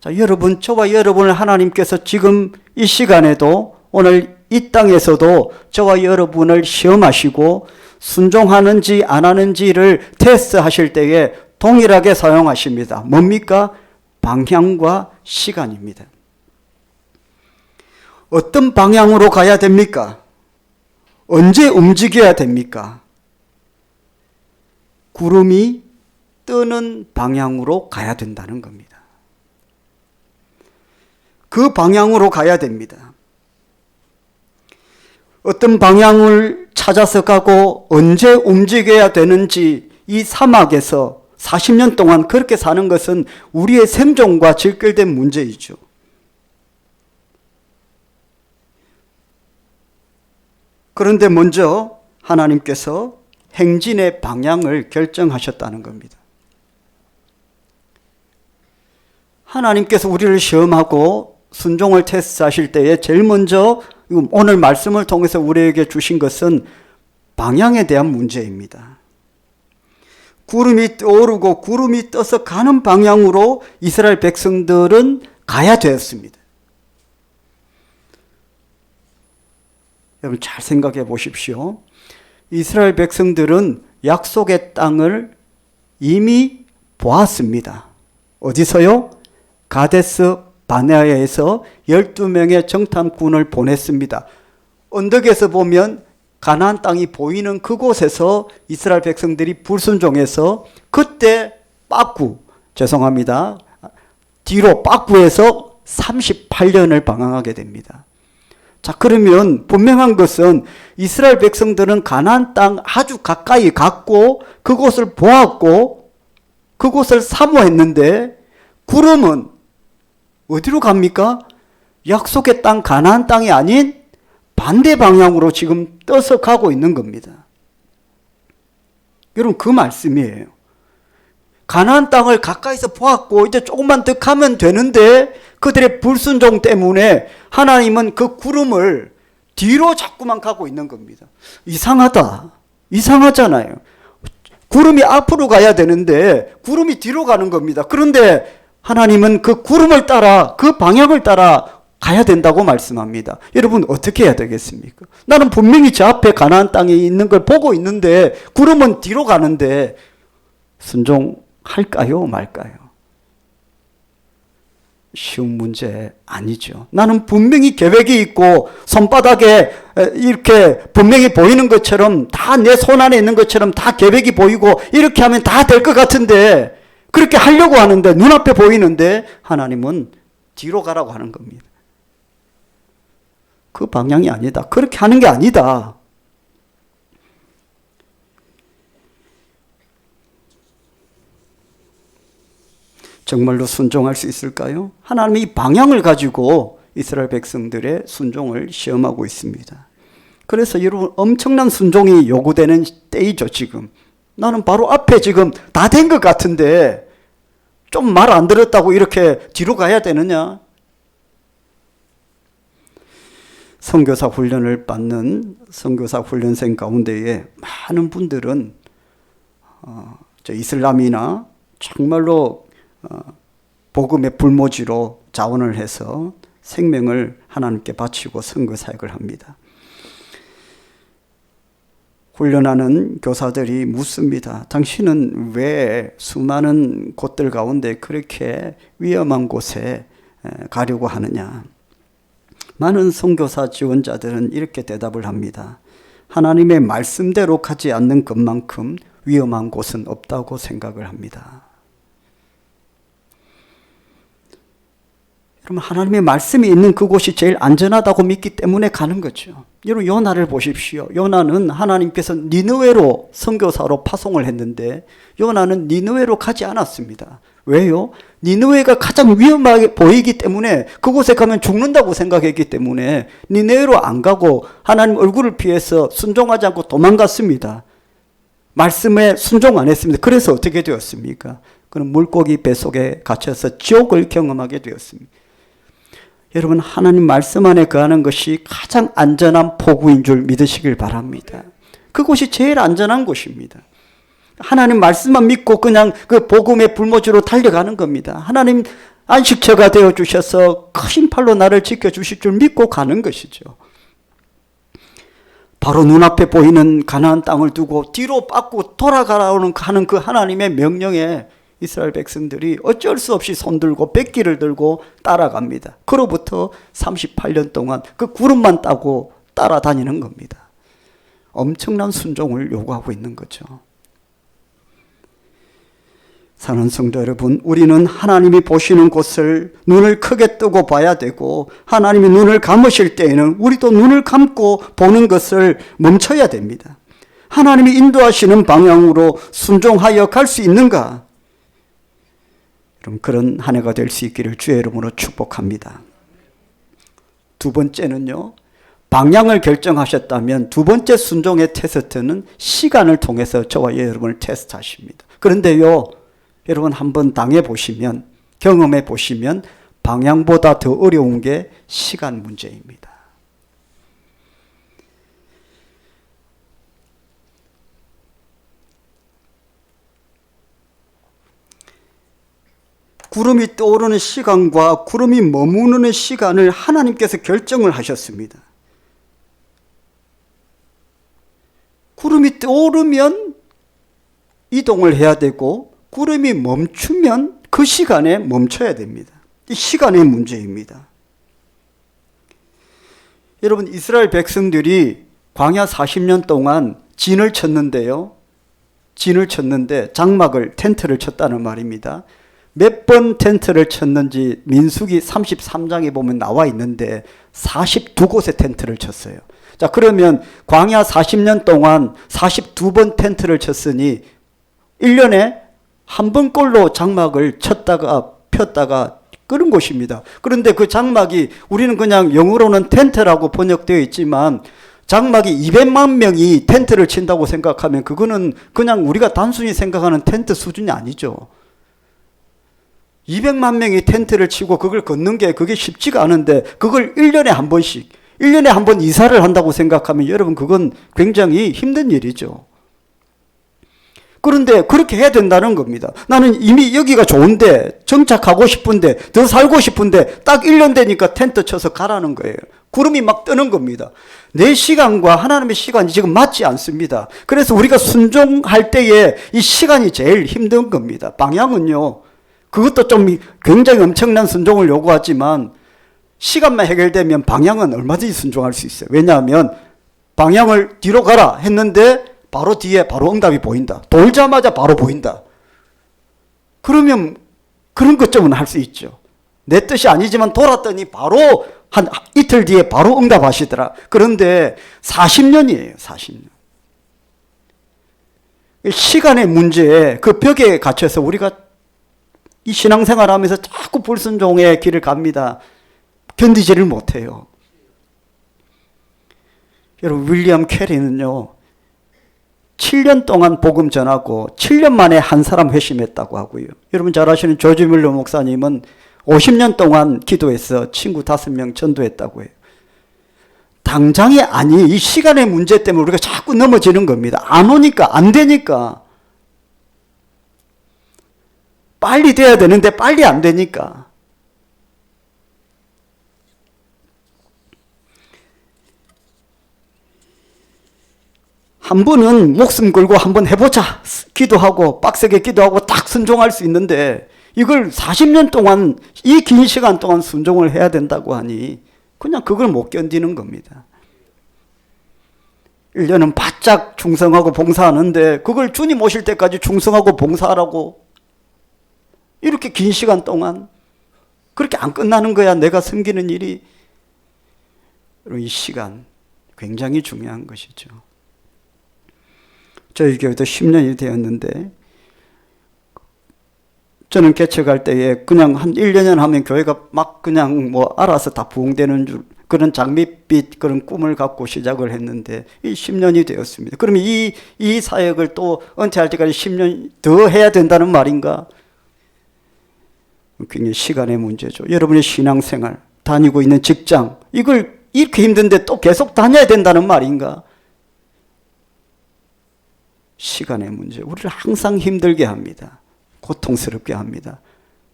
자, 여러분, 저와 여러분을 하나님께서 지금 이 시간에도 오늘 이 땅에서도 저와 여러분을 시험하시고 순종하는지 안 하는지를 테스트하실 때에 동일하게 사용하십니다. 뭡니까? 방향과 시간입니다. 어떤 방향으로 가야 됩니까? 언제 움직여야 됩니까? 구름이 뜨는 방향으로 가야 된다는 겁니다. 그 방향으로 가야 됩니다. 어떤 방향을 찾아서 가고 언제 움직여야 되는지 이 사막에서 40년 동안 그렇게 사는 것은 우리의 생존과 직결된 문제이죠. 그런데 먼저 하나님께서 행진의 방향을 결정하셨다는 겁니다. 하나님께서 우리를 시험하고 순종을 테스트하실 때에 제일 먼저 오늘 말씀을 통해서 우리에게 주신 것은 방향에 대한 문제입니다. 구름이 떠오르고 구름이 떠서 가는 방향으로 이스라엘 백성들은 가야 되었습니다. 여러분 잘 생각해 보십시오. 이스라엘 백성들은 약속의 땅을 이미 보았습니다. 어디서요? 가데스 바네아에서 12명의 정탐꾼을 보냈습니다. 언덕에서 보면 가나안 땅이 보이는 그곳에서 이스라엘 백성들이 불순종해서 그때 빠꾸 죄송합니다. 뒤로 빠꾸해서 38년을 방황하게 됩니다. 자, 그러면 분명한 것은 이스라엘 백성들은 가나안 땅 아주 가까이 갔고 그곳을 보았고 그곳을 사모했는데 구름은 어디로 갑니까? 약속의 땅 가나안 땅이 아닌 반대 방향으로 지금 떠서 가고 있는 겁니다. 여러분, 그 말씀이에요. 가나안 땅을 가까이서 보았고 이제 조금만 더 가면 되는데 그들의 불순종 때문에 하나님은 그 구름을 뒤로 자꾸만 가고 있는 겁니다. 이상하다. 이상하잖아요. 구름이 앞으로 가야 되는데 구름이 뒤로 가는 겁니다. 그런데 하나님은 그 구름을 따라 그 방향을 따라 가야 된다고 말씀합니다. 여러분, 어떻게 해야 되겠습니까? 나는 분명히 저 앞에 가나안 땅에 있는 걸 보고 있는데 구름은 뒤로 가는데 순종할까요, 말까요? 쉬운 문제 아니죠. 나는 분명히 계획이 있고 손바닥에 이렇게 분명히 보이는 것처럼 다 내 손 안에 있는 것처럼 다 계획이 보이고 이렇게 하면 다 될 것 같은데 그렇게 하려고 하는데 눈앞에 보이는데 하나님은 뒤로 가라고 하는 겁니다. 그 방향이 아니다. 그렇게 하는 게 아니다. 정말로 순종할 수 있을까요? 하나님이 이 방향을 가지고 이스라엘 백성들의 순종을 시험하고 있습니다. 그래서 여러분, 엄청난 순종이 요구되는 때이죠, 지금. 나는 바로 앞에 지금 다 된 것 같은데 좀 말 안 들었다고 이렇게 뒤로 가야 되느냐? 선교사 훈련을 받는 선교사 훈련생 가운데에 많은 분들은 이슬람이나 정말로 복음의 불모지로 자원을 해서 생명을 하나님께 바치고 선교 사역을 합니다. 훈련하는 교사들이 묻습니다. 당신은 왜 수많은 곳들 가운데 그렇게 위험한 곳에 가려고 하느냐? 많은 선교사 지원자들은 이렇게 대답을 합니다. 하나님의 말씀대로 가지 않는 것만큼 위험한 곳은 없다고 생각을 합니다. 여러분, 하나님의 말씀이 있는 그곳이 제일 안전하다고 믿기 때문에 가는 거죠. 여러분, 요나를 보십시오. 요나는 하나님께서 니느웨로 선교사로 파송을 했는데 요나는 니느웨로 가지 않았습니다. 왜요? 니느웨가 가장 위험하게 보이기 때문에 그곳에 가면 죽는다고 생각했기 때문에 니느웨로 안 가고 하나님 얼굴을 피해서 순종하지 않고 도망갔습니다. 말씀에 순종 안 했습니다. 그래서 어떻게 되었습니까? 그는 물고기 뱃속에 갇혀서 지옥을 경험하게 되었습니다. 여러분, 하나님 말씀 안에 거하는 것이 가장 안전한 포구인 줄 믿으시길 바랍니다. 그곳이 제일 안전한 곳입니다. 하나님 말씀만 믿고 그냥 그 복음의 불모지로 달려가는 겁니다. 하나님 안식처가 되어주셔서 크신 팔로 나를 지켜주실 줄 믿고 가는 것이죠. 바로 눈앞에 보이는 가나안 땅을 두고 뒤로 빠꾸 돌아가라는 하는 그 하나님의 명령에 이스라엘 백성들이 어쩔 수 없이 손들고 백기를 들고 따라갑니다. 그로부터 38년 동안 그 구름만 따고 따라다니는 겁니다. 엄청난 순종을 요구하고 있는 거죠. 사랑하는 성도 여러분, 우리는 하나님이 보시는 곳을 눈을 크게 뜨고 봐야 되고 하나님이 눈을 감으실 때에는 우리도 눈을 감고 보는 것을 멈춰야 됩니다. 하나님이 인도하시는 방향으로 순종하여 갈 수 있는가? 그럼 그런 한 해가 될 수 있기를 주의 이름으로 축복합니다. 두 번째는요, 방향을 결정하셨다면 두 번째 순종의 테스트는 시간을 통해서 저와 여러분을 테스트하십니다. 그런데요, 여러분 한번 당해보시면, 경험해보시면 방향보다 더 어려운 게 시간 문제입니다. 구름이 떠오르는 시간과 구름이 머무르는 시간을 하나님께서 결정을 하셨습니다. 구름이 떠오르면 이동을 해야 되고 구름이 멈추면 그 시간에 멈춰야 됩니다. 이 시간의 문제입니다. 여러분, 이스라엘 백성들이 광야 40년 동안 진을 쳤는데요. 진을 쳤는데 장막을, 텐트를 쳤다는 말입니다. 몇 번 텐트를 쳤는지 민수기 33장에 보면 나와 있는데 42곳에 텐트를 쳤어요. 자, 그러면 광야 40년 동안 42번 텐트를 쳤으니 1년에 한 번꼴로 장막을 쳤다가 폈다가 그런 곳입니다. 그런데 그 장막이 우리는 그냥 영어로는 텐트라고 번역되어 있지만 장막이 200만 명이 텐트를 친다고 생각하면 그거는 그냥 우리가 단순히 생각하는 텐트 수준이 아니죠. 200만 명이 텐트를 치고 그걸 걷는 게 그게 쉽지가 않은데 그걸 1년에 한 번씩 1년에 한 번 이사를 한다고 생각하면 여러분 그건 굉장히 힘든 일이죠. 그런데 그렇게 해야 된다는 겁니다. 나는 이미 여기가 좋은데 정착하고 싶은데 더 살고 싶은데 딱 1년 되니까 텐트 쳐서 가라는 거예요. 구름이 막 뜨는 겁니다. 내 시간과 하나님의 시간이 지금 맞지 않습니다. 그래서 우리가 순종할 때에 이 시간이 제일 힘든 겁니다. 방향은요. 그것도 좀 굉장히 엄청난 순종을 요구하지만 시간만 해결되면 방향은 얼마든지 순종할 수 있어요. 왜냐하면 방향을 뒤로 가라 했는데 바로 뒤에 바로 응답이 보인다. 돌자마자 바로 보인다. 그러면 그런 것쯤은 할 수 있죠. 내 뜻이 아니지만 돌았더니 바로 한 이틀 뒤에 바로 응답하시더라. 그런데 40년이에요. 40년. 시간의 문제에 그 벽에 갇혀서 우리가 이 신앙생활 하면서 자꾸 불순종의 길을 갑니다. 견디지를 못해요. 여러분 윌리엄 캐리는요. 7년 동안 복음 전하고 7년 만에 한 사람 회심했다고 하고요. 여러분 잘 아시는 조지 밀러 목사님은 50년 동안 기도해서 친구 5명 전도했다고 해요. 당장이 아니 이 시간의 문제 때문에 우리가 자꾸 넘어지는 겁니다. 안 오니까 안 되니까. 빨리 돼야 되는데 빨리 안 되니까. 한 번은 목숨 걸고 한번 해보자 기도하고 빡세게 기도하고 딱 순종할 수 있는데 이걸 40년 동안 이 긴 시간 동안 순종을 해야 된다고 하니 그냥 그걸 못 견디는 겁니다. 1년은 바짝 충성하고 봉사하는데 그걸 주님 오실 때까지 충성하고 봉사하라고 이렇게 긴 시간 동안 그렇게 안 끝나는 거야. 내가 섬기는 일이. 이 시간 굉장히 중요한 것이죠. 저희 교회도 10년이 되었는데 저는 개척할 때에 그냥 한 1년 하면 교회가 막 그냥 뭐 알아서 다 부흥되는 줄 그런 장밋빛 그런 꿈을 갖고 시작을 했는데 이 10년이 되었습니다. 그러면 이 사역을 또 은퇴할 때까지 10년 더 해야 된다는 말인가? 굉장히 시간의 문제죠. 여러분의 신앙생활, 다니고 있는 직장 이걸 이렇게 힘든데 또 계속 다녀야 된다는 말인가? 시간의 문제. 우리를 항상 힘들게 합니다. 고통스럽게 합니다.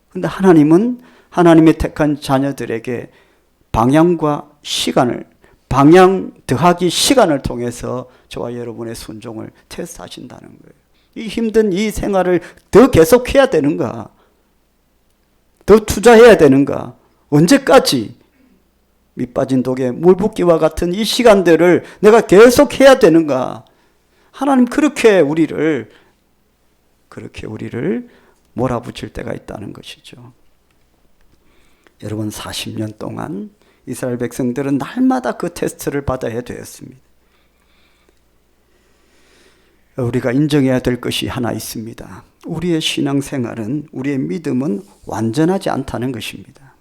그런데 하나님은 하나님의 택한 자녀들에게 방향과 시간을, 방향 더하기 시간을 통해서 저와 여러분의 순종을 테스트하신다는 거예요. 이 힘든 이 생활을 더 계속해야 되는가? 더 투자해야 되는가? 언제까지? 밑빠진 독에 물 붓기와 같은 이 시간들을 내가 계속해야 되는가? 하나님 그렇게 우리를 몰아붙일 때가 있다는 것이죠. 여러분 40년 동안 이스라엘 백성들은 날마다 그 테스트를 받아야 되었습니다. 우리가 인정해야 될 것이 하나 있습니다. 우리의 신앙생활은, 우리의 믿음은 완전하지 않다는 것입니다.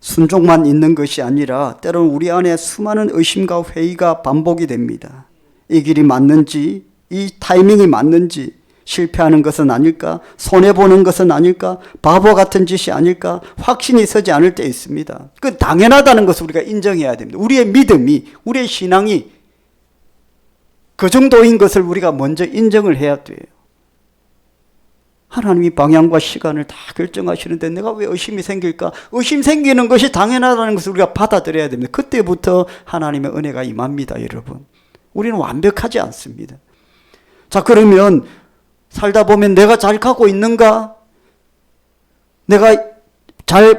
순종만 있는 것이 아니라 때로는 우리 안에 수많은 의심과 회의가 반복이 됩니다. 이 길이 맞는지, 이 타이밍이 맞는지, 실패하는 것은 아닐까? 손해보는 것은 아닐까? 바보 같은 짓이 아닐까? 확신이 서지 않을 때 있습니다. 그 당연하다는 것을 우리가 인정해야 됩니다. 우리의 믿음이, 우리의 신앙이 그 정도인 것을 우리가 먼저 인정을 해야 돼요. 하나님이 방향과 시간을 다 결정하시는데 내가 왜 의심이 생길까? 의심 생기는 것이 당연하다는 것을 우리가 받아들여야 됩니다. 그때부터 하나님의 은혜가 임합니다, 여러분. 우리는 완벽하지 않습니다. 자, 그러면 살다 보면 내가 잘 가고 있는가? 내가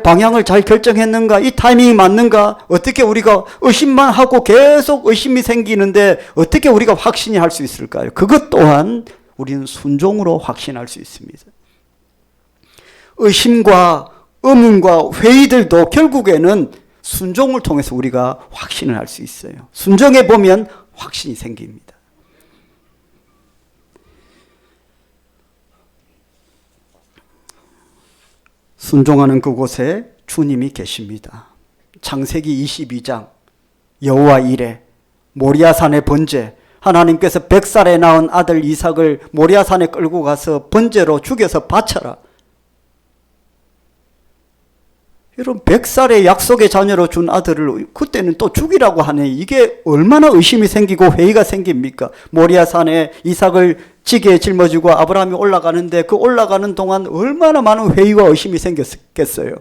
방향을 잘 결정했는가? 이 타이밍이 맞는가? 어떻게 우리가 의심만 하고 계속 의심이 생기는데 어떻게 우리가 확신이 할 수 있을까요? 그것 또한 우리는 순종으로 확신할 수 있습니다. 의심과 의문과 회의들도 결국에는 순종을 통해서 우리가 확신을 할 수 있어요. 순종해 보면 확신이 생깁니다. 순종하는 그곳에 주님이 계십니다. 창세기 22장 여호와 이레 모리아산의 번제, 하나님께서 100살에 낳은 아들 이삭을 모리아산에 끌고 가서 번제로 죽여서 바쳐라. 여러분 100살의 약속의 자녀로 준 아들을 그때는 또 죽이라고 하네. 이게 얼마나 의심이 생기고 회의가 생깁니까? 모리아산에 이삭을 지게에 짊어지고 아브라함이 올라가는데 그 올라가는 동안 얼마나 많은 회의와 의심이 생겼겠어요.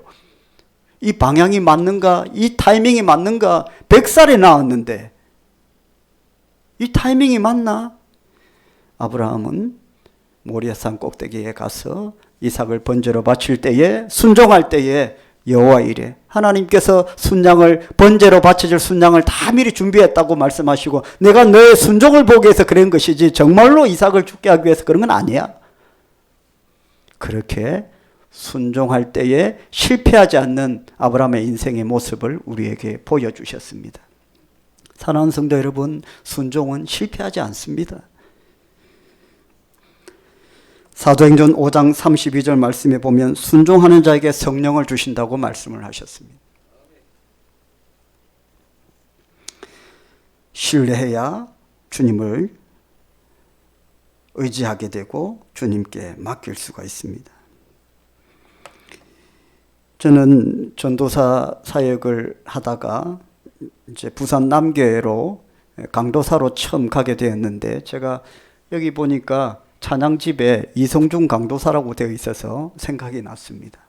이 방향이 맞는가? 이 타이밍이 맞는가? 100살에 낳았는데 이 타이밍이 맞나? 아브라함은 모리아산 꼭대기에 가서 이삭을 번제로 바칠 때에, 순종할 때에 여호와 이레 하나님께서 순양을 번제로 바쳐질 순양을 다 미리 준비했다고 말씀하시고 내가 너의 순종을 보기 위해서 그런 것이지 정말로 이삭을 죽게 하기 위해서 그런 건 아니야. 그렇게 순종할 때에 실패하지 않는 아브라함의 인생의 모습을 우리에게 보여주셨습니다. 사랑하는 성도 여러분, 순종은 실패하지 않습니다. 사도행전 5장 32절 말씀에 보면 순종하는 자에게 성령을 주신다고 말씀을 하셨습니다. 신뢰해야 주님을 의지하게 되고 주님께 맡길 수가 있습니다. 저는 전도사 사역을 하다가 이제 부산 남교회로 강도사로 처음 가게 되었는데 제가 여기 보니까 찬양집에 이성중 강도사라고 되어 있어서 생각이 났습니다.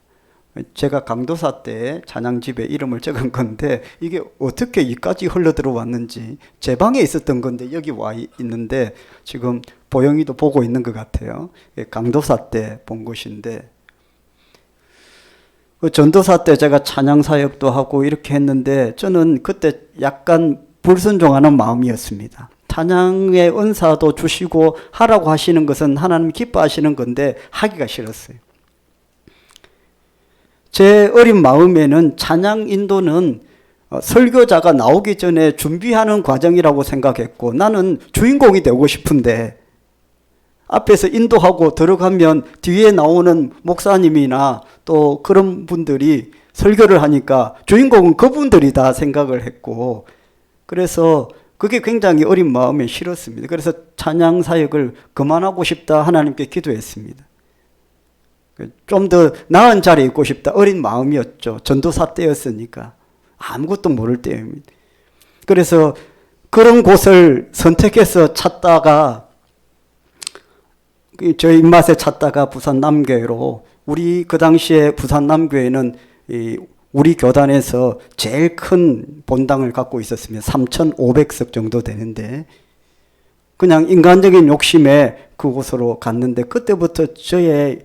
제가 강도사 때 찬양집에 이름을 적은 건데 이게 어떻게 이까지 흘러들어왔는지 제 방에 있었던 건데 여기 와 있는데 지금 보영이도 보고 있는 것 같아요. 강도사 때 본 것인데 그 전도사 때 제가 찬양 사역도 하고 이렇게 했는데 저는 그때 약간 불순종하는 마음이었습니다. 찬양의 은사도 주시고 하라고 하시는 것은 하나님 기뻐하시는 건데 하기가 싫었어요. 제 어린 마음에는 찬양 인도는 설교자가 나오기 전에 준비하는 과정이라고 생각했고 나는 주인공이 되고 싶은데 앞에서 인도하고 들어가면 뒤에 나오는 목사님이나 또 그런 분들이 설교를 하니까 주인공은 그분들이다 생각을 했고 그래서 그게 굉장히 어린 마음에 싫었습니다. 그래서 찬양 사역을 그만하고 싶다 하나님께 기도했습니다. 좀 더 나은 자리에 있고 싶다. 어린 마음이었죠. 전도사 때였으니까. 아무것도 모를 때입니다. 그래서 그런 곳을 선택해서 찾다가 저 입맛에 찾다가 부산 남교회로 우리 그 당시에 부산 남교회는 우리 교단에서 제일 큰 본당을 갖고 있었으면 3,500석 정도 되는데 그냥 인간적인 욕심에 그곳으로 갔는데 그때부터 저의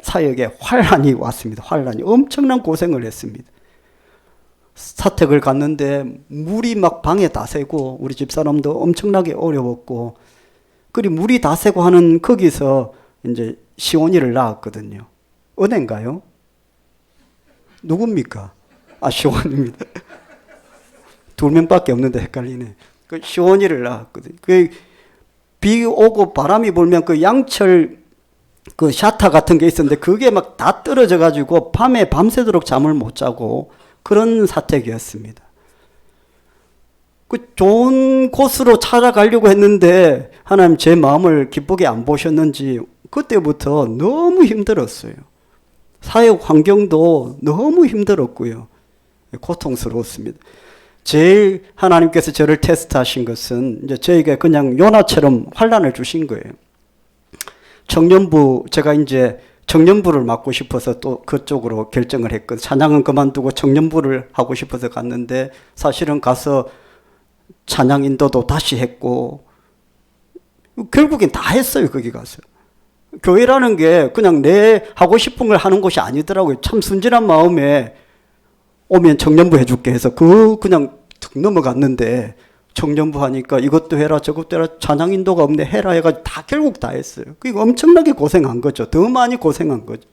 사역에 환란이 왔습니다. 환란이 엄청난 고생을 했습니다. 사택을 갔는데 물이 막 방에 다 새고 우리 집사람도 엄청나게 어려웠고 그리 물이 다 새고 하는 거기서 이제 시온이를 낳았거든요. 은혜인가요? 누굽니까? 아, 시온입니다. 2명밖에 없는데 헷갈리네. 그 시온이를 낳았거든요. 그 비 오고 바람이 불면 그 양철 그 샤타 같은 게 있었는데 그게 막 다 떨어져 가지고 밤에 밤새도록 잠을 못 자고 그런 사택이었습니다. 그 좋은 곳으로 찾아가려고 했는데 하나님 제 마음을 기쁘게 안 보셨는지 그때부터 너무 힘들었어요. 사역 환경도 너무 힘들었고요. 고통스러웠습니다. 제일 하나님께서 저를 테스트하신 것은 이제 저에게 그냥 요나처럼 환란을 주신 거예요. 청년부, 제가 이제 청년부를 맡고 싶어서 또 그쪽으로 결정을 했거든요. 찬양은 그만두고 청년부를 하고 싶어서 갔는데 사실은 가서 찬양 인도도 다시 했고 결국엔 다 했어요. 거기 가서. 교회라는 게 그냥 내 하고 싶은 걸 하는 곳이 아니더라고요. 참 순진한 마음에 오면 청년부 해줄게 해서 그냥 툭 넘어갔는데 청년부 하니까 이것도 해라 저것도 해라 찬양 인도가 없네 해라 해가지고 다 결국 다 했어요. 그러니까 엄청나게 고생한 거죠. 더 많이 고생한 거죠.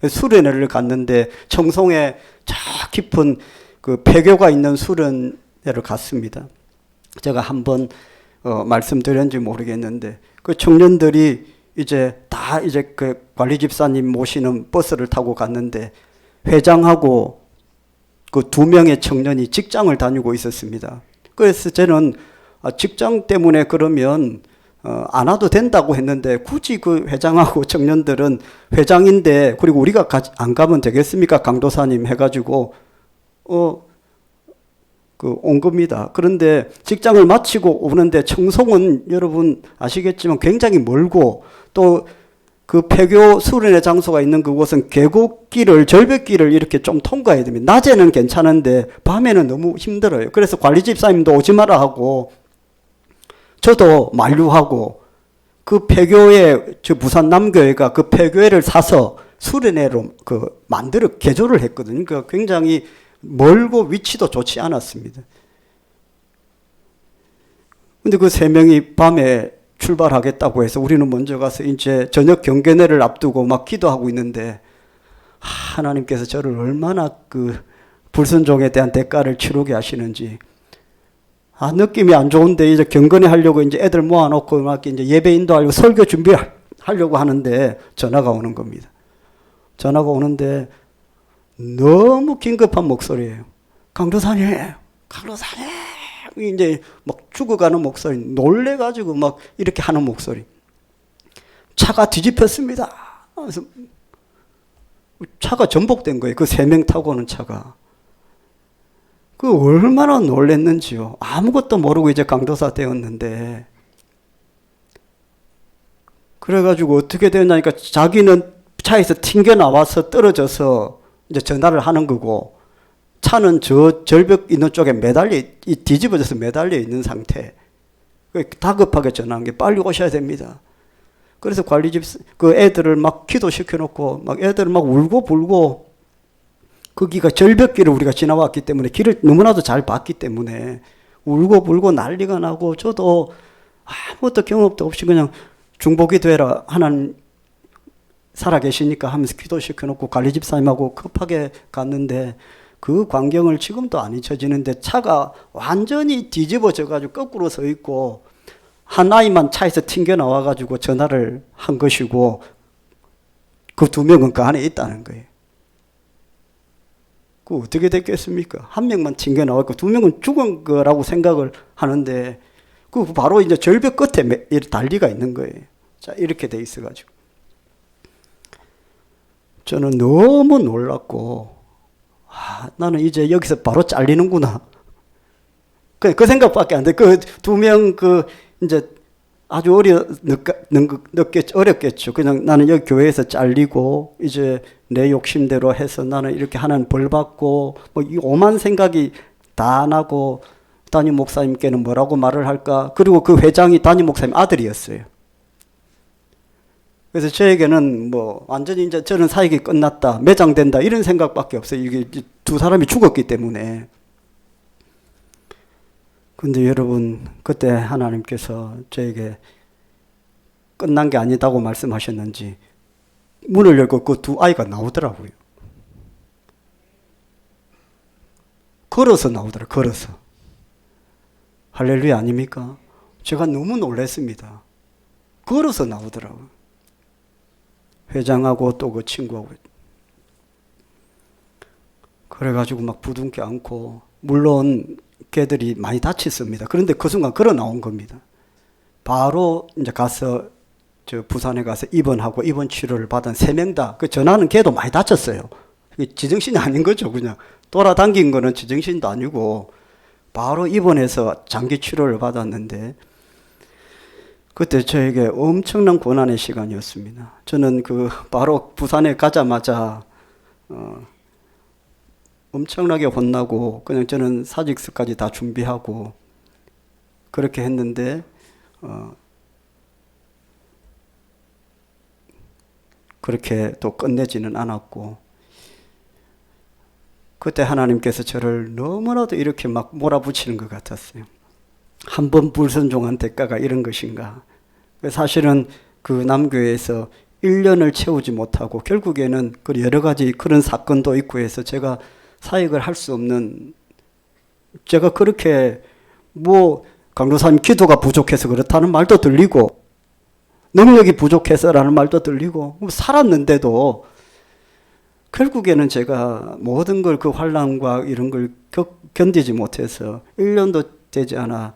수련회를 갔는데 청송에 저 깊은 그 폐교가 있는 수련회를 갔습니다. 제가 한번 말씀드렸는지 모르겠는데 그 청년들이 이제 다 이제 그 관리 집사님 모시는 버스를 타고 갔는데 회장하고 그 2명의 청년이 직장을 다니고 있었습니다. 그래서 저는 직장 때문에 그러면 안 와도 된다고 했는데 굳이 그 회장하고 청년들은 회장인데 그리고 우리가 안 가면 되겠습니까? 강도사님 해가지고 온 겁니다. 그런데 직장을 마치고 오는데 청송은 여러분 아시겠지만 굉장히 멀고 또 그 폐교 수련회 장소가 있는 그곳은 계곡길을 절벽길을 이렇게 좀 통과해야 됩니다. 낮에는 괜찮은데 밤에는 너무 힘들어요. 그래서 관리 집사님도 오지 마라 하고 저도 만류하고 그 폐교회 저 부산 남교회가 그 폐교회를 사서 수련회로 그 만들어 개조를 했거든요. 그러니까 굉장히 멀고 위치도 좋지 않았습니다. 근데 그 3명이 밤에 출발하겠다고 해서 우리는 먼저 가서 이제 저녁 경계례를 앞두고 막 기도하고 있는데 하나님께서 저를 얼마나 그 불순종에 대한 대가를 치르게 하시는지 느낌이 안 좋은데 이제 경건회 하려고 이제 애들 모아놓고 막 이제 예배 인도하려고 설교 준비하려고 하는데 전화가 오는 겁니다. 전화가 오는데 너무 긴급한 목소리예요. 강도사님, 강도사님. 이제 막 죽어가는 목소리, 놀래가지고 막 이렇게 하는 목소리. 차가 뒤집혔습니다. 그래서 차가 전복된 거예요. 그 3명 타고 오는 차가. 그 얼마나 놀랬는지요. 아무것도 모르고 이제 강도사 되었는데. 그래가지고 어떻게 되었냐니까 자기는 차에서 튕겨 나와서 떨어져서 이제 전화를 하는 거고 차는 저 절벽 있는 쪽에 뒤집어져서 매달려 있는 상태. 다급하게 전화한 게 빨리 오셔야 됩니다. 그래서 관리집 그 애들을 막 기도시켜 놓고 막 애들 막 울고 불고 거기가 절벽길을 우리가 지나왔기 때문에 길을 너무나도 잘 봤기 때문에 울고 불고 난리가 나고 저도 아무것도 경험도 없이 그냥 중보기도 해라 하나님 살아계시니까 하면서 기도시켜 놓고 관리집사님하고 급하게 갔는데 그 광경을 지금도 안 잊혀지는데 차가 완전히 뒤집어져 가지고 거꾸로 서 있고 한 아이만 차에서 튕겨 나와 가지고 전화를 한 것이고 그 2명은 그 안에 있다는 거예요. 그 어떻게 됐겠습니까? 한 명만 튕겨 나왔고 2명은 죽은 거라고 생각을 하는데 그 바로 이제 절벽 끝에 달리가 있는 거예요. 자, 이렇게 돼 있어 가지고 저는 너무 놀랐고 나는 이제 여기서 바로 잘리는구나. 그 생각밖에 안 돼. 그 2명 이제 아주 어렵겠죠. 그냥 나는 여기 교회에서 잘리고 이제 내 욕심대로 해서 나는 이렇게 하나님 벌 받고 뭐 이 오만 생각이 다 나고 담임 목사님께는 뭐라고 말을 할까. 그리고 그 회장이 담임 목사님 아들이었어요. 그래서 저에게는 뭐 완전히 이제 저는 사역이 끝났다, 매장된다 이런 생각밖에 없어요. 이게 2 사람이 죽었기 때문에. 근데 여러분 그때 하나님께서 저에게 끝난 게 아니다고 말씀하셨는지 문을 열고 그 2 아이가 나오더라고요. 걸어서 나오더라고요. 걸어서. 할렐루야 아닙니까? 제가 너무 놀랐습니다. 걸어서 나오더라고요. 회장하고 또 그 친구하고. 그래가지고 막 부둥켜 안고, 물론 걔들이 많이 다쳤습니다. 그런데 그 순간 걸어 나온 겁니다. 바로 이제 가서 저 부산에 가서 입원하고 입원 치료를 받은 3명 다. 그 전화는 걔도 많이 다쳤어요. 지정신이 아닌 거죠. 그냥 돌아다닌 거는 지정신도 아니고 바로 입원해서 장기 치료를 받았는데 그때 저에게 엄청난 고난의 시간이었습니다. 저는 바로 부산에 가자마자 엄청나게 혼나고 그냥 저는 사직서까지 다 준비하고 그렇게 했는데 그렇게 또 끝내지는 않았고 그때 하나님께서 저를 너무나도 이렇게 막 몰아붙이는 것 같았어요. 한 번 불순종한 대가가 이런 것인가. 사실은 그 남교회에서 1년을 채우지 못하고 결국에는 그 여러 가지 그런 사건도 있고 해서 제가 사역을 할 수 없는, 제가 그렇게 뭐 강도사님 기도가 부족해서 그렇다는 말도 들리고 능력이 부족해서라는 말도 들리고 살았는데도 결국에는 제가 모든 걸 그 환난과 이런 걸 견디지 못해서 1년도 되지 않아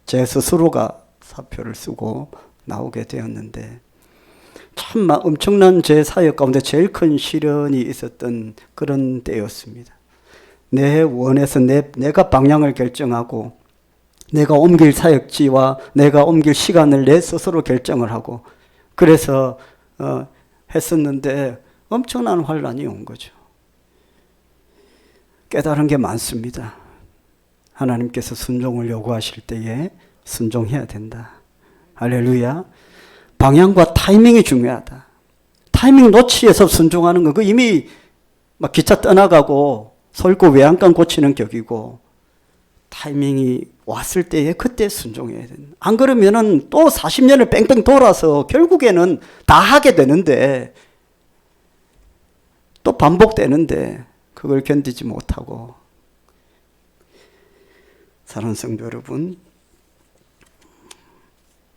제 스스로가 사표를 쓰고 나오게 되었는데, 참 엄청난 제 사역 가운데 제일 큰 시련이 있었던 그런 때였습니다. 내 원에서 내가 방향을 결정하고 내가 옮길 사역지와 내가 옮길 시간을 내 스스로 결정을 하고 그래서 했었는데 엄청난 환란이 온 거죠. 깨달은 게 많습니다. 하나님께서 순종을 요구하실 때에 순종해야 된다. 할렐루야. 방향과 타이밍이 중요하다. 타이밍 놓치에서 순종하는 거, 그 이미 막 기차 떠나가고 서 있고 외양간 고치는 격이고, 타이밍이 왔을 때에 그때 순종해야 된다. 안 그러면은 또 40년을 뺑뺑 돌아서 결국에는 다 하게 되는데, 또 반복되는데 그걸 견디지 못하고. 사랑하는 성도 여러분,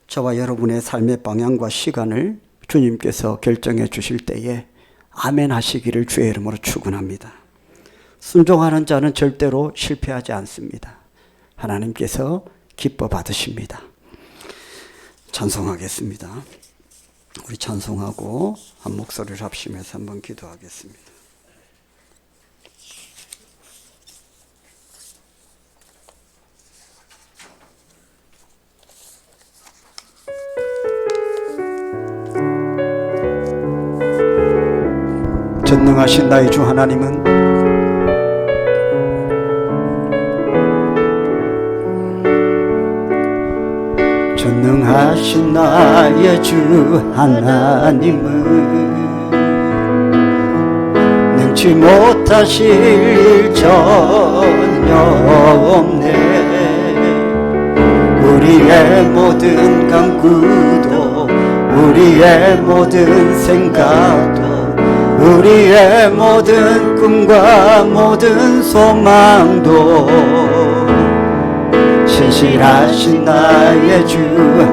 저와 여러분의 삶의 방향과 시간을 주님께서 결정해 주실 때에 아멘 하시기를 주의 이름으로 축원합니다. 순종하는 자는 절대로 실패하지 않습니다. 하나님께서 기뻐 받으십니다. 찬송하겠습니다. 우리 찬송하고 한 목소리를 합심해서 한번 기도하겠습니다. 전능하신 나의 주 하나님은 전능하신 나의 주 하나님은 능치 못하실 일 전혀 없네. 우리의 모든 간구도 우리의 모든 생각도 우리의 모든 꿈과 모든 소망도 신실하신 나의 주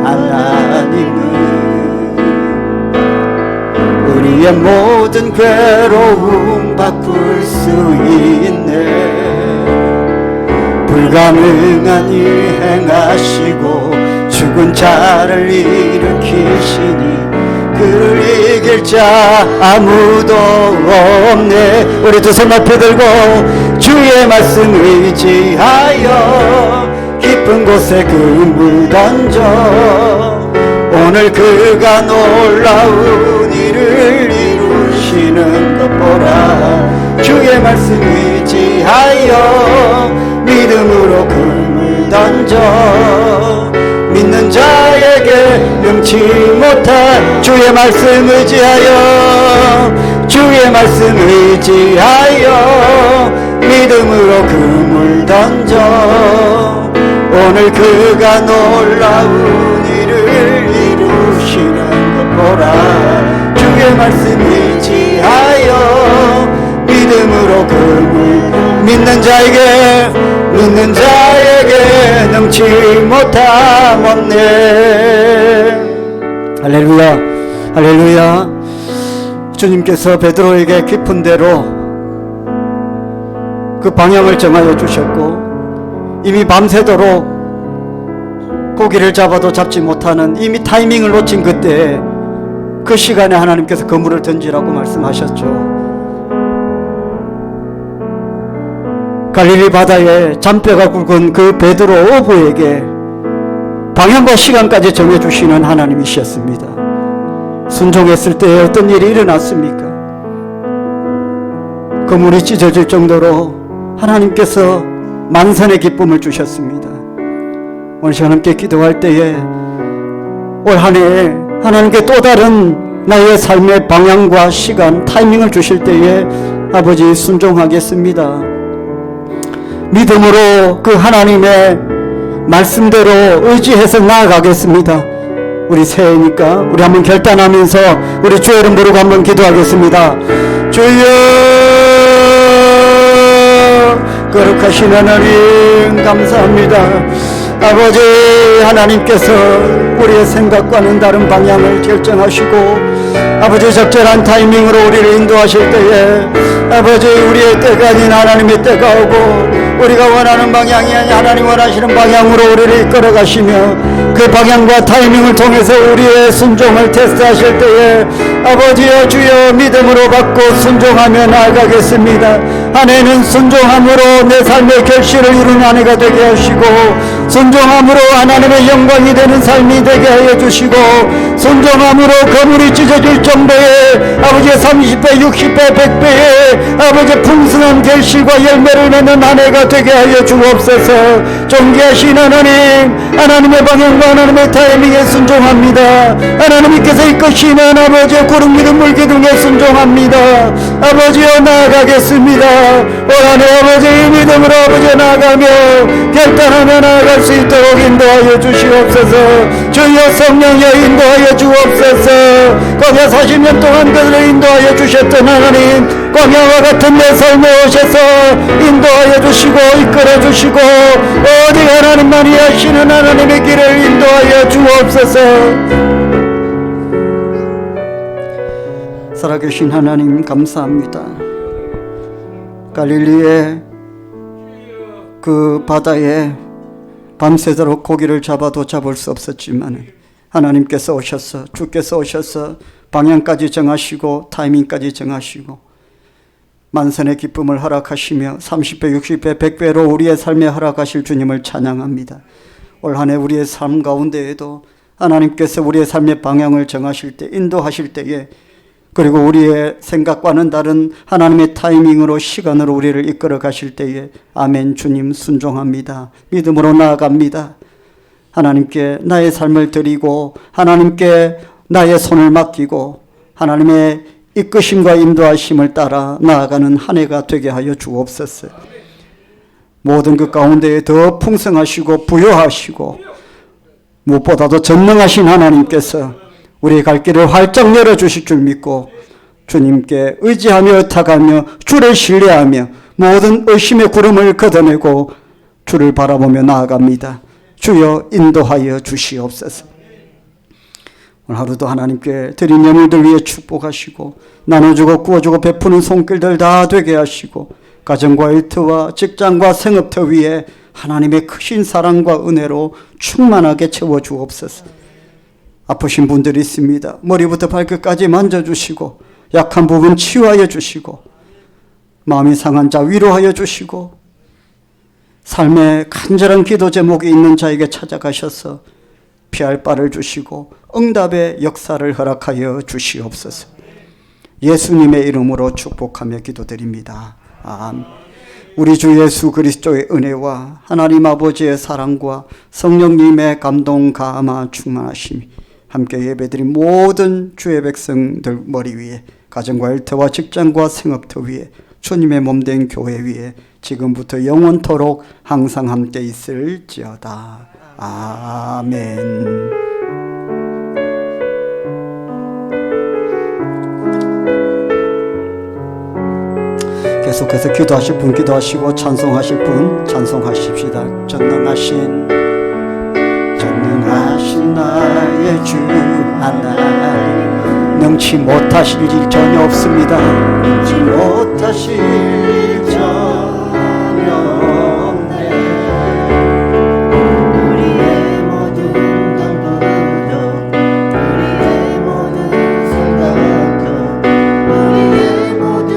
하나님은 우리의 모든 괴로움 바꿀 수 있네. 불가능한 일 행하시고 죽은 자를 일으키시니 그를 이길 자 아무도 없네. 우리 두 손 높이 들고 주의 말씀 의지하여 깊은 곳에 그물 던져 오늘 그가 놀라운 일을 이루시는 것 보라. 주의 말씀 의지하여 믿음으로 그물 던져 믿는 자에게 능치 못할 주의 말씀 의지하여 주의 말씀 의지하여 믿음으로 그물 던져 오늘 그가 놀라운 일을 이루시는 것 보라. 주의 말씀 의지하여 믿음으로 그물 믿는 자에게 능치 못함 없네. 할렐루야 할렐루야. 주님께서 베드로에게 깊은 데로 그 방향을 정하여 주셨고 이미 밤새도록 고기를 잡아도 잡지 못하는 이미 타이밍을 놓친 그때 그 시간에 하나님께서 그물을 던지라고 말씀하셨죠. 갈릴리 바다에 잔뼈가 굵은 그 베드로 어부에게 방향과 시간까지 정해주시는 하나님이셨습니다. 순종했을 때 어떤 일이 일어났습니까? 그물이 찢어질 정도로 하나님께서 만선의 기쁨을 주셨습니다. 오늘 시간 함께 기도할 때에 올 한 해 하나님께 또 다른 나의 삶의 방향과 시간, 타이밍을 주실 때에 아버지 순종하겠습니다. 믿음으로 그 하나님의 말씀대로 의지해서 나아가겠습니다. 우리 새해니까 우리 한번 결단하면서 우리 주의 이름 부르고 한번 기도하겠습니다. 주여, 거룩하신 하나님 감사합니다. 아버지 하나님께서 우리의 생각과는 다른 방향을 결정하시고 아버지 적절한 타이밍으로 우리를 인도하실 때에 아버지 우리의 때가 아닌 하나님의 때가 오고 우리가 원하는 방향이 아닌 하나님 원하시는 방향으로 우리를 이끌어 가시며 그 방향과 타이밍을 통해서 우리의 순종을 테스트하실 때에 아버지여 주여 믿음으로 받고 순종하며 나아가겠습니다. 한 해는 순종함으로 내 삶의 결실을 이루는 한 해가 되게 하시고 순종함으로 하나님의 영광이 되는 삶이 되게 하여 주시고 순종함으로 거물이 찢어질 정도의 아버지의 30배 60배 100배의 아버지의 풍성한 결실과 열매를 맺는 한 해가 되게 하여 주옵소서. 존귀하신 하나님, 하나님의 방향과 하나님의 타이밍에 순종합니다. 하나님께서 이끄시는 아버지의 구름 기둥 물 기둥에 순종합니다. 아버지여 나아가겠습니다. 올 한 해 아버지의 믿음으로 아버지여 나아가며 결단하며 나아갈 수 있도록 인도하여 주시옵소서. 주여 성령여 인도하여 주옵소서. 광야 40년 동안 그들을 인도하여 주셨던 하나님, 광야와 같은 내 삶에 오셔서 인도하여 주시고 이끌어 주시고 어디 하나님만이 하시는 하나님의 길을 인도하여 주옵소서. 살아계신 하나님 감사합니다. 갈릴리의 그 바다에 밤새도록 고기를 잡아도 잡을 수 없었지만 하나님께서 오셔서 주께서 오셔서 방향까지 정하시고 타이밍까지 정하시고 만선의 기쁨을 허락하시며 30배 60배 100배로 우리의 삶에 허락하실 주님을 찬양합니다. 올 한 해 우리의 삶 가운데에도 하나님께서 우리의 삶의 방향을 정하실 때 인도하실 때에 그리고 우리의 생각과는 다른 하나님의 타이밍으로 시간으로 우리를 이끌어 가실 때에 아멘 주님 순종합니다. 믿음으로 나아갑니다. 하나님께 나의 삶을 드리고 하나님께 나의 손을 맡기고 하나님의 이끄심과 인도하심을 따라 나아가는 한 해가 되게 하여 주옵소서. 모든 그 가운데에 더 풍성하시고 부요하시고 무엇보다도 전능하신 하나님께서 우리의 갈 길을 활짝 열어주실 줄 믿고 주님께 의지하며 의탁하며 주를 신뢰하며 모든 의심의 구름을 걷어내고 주를 바라보며 나아갑니다. 주여 인도하여 주시옵소서. 오늘 하루도 하나님께 드린 예물들 위해 축복하시고 나눠주고 구워주고 베푸는 손길들 다 되게 하시고 가정과 일터와 직장과 생업터 위에 하나님의 크신 사랑과 은혜로 충만하게 채워주옵소서. 아프신 분들이 있습니다. 머리부터 발끝까지 만져주시고 약한 부분 치유하여 주시고 마음이 상한 자 위로하여 주시고 삶에 간절한 기도 제목이 있는 자에게 찾아가셔서 피할 바를 주시고 응답의 역사를 허락하여 주시옵소서. 예수님의 이름으로 축복하며 기도드립니다. 아멘. 우리 주 예수 그리스도의 은혜와 하나님 아버지의 사랑과 성령님의 감동 감화 충만하심이 함께 예배드린 모든 주의 백성들 머리 위에 가정과 일터와 직장과 생업터 위에 주님의 몸된 교회 위에 지금부터 영원토록 항상 함께 있을지어다. 아멘. 계속해서 기도하실 분 기도하시고 찬송하실 분 찬송하십시다. 전능하신 나의 주 하나님 능치 못하실 일 전혀 없습니다. 능치 못하실 일 전혀 없네. 우리의 모든 당부도 우리의 모든 생각도 우리의 모든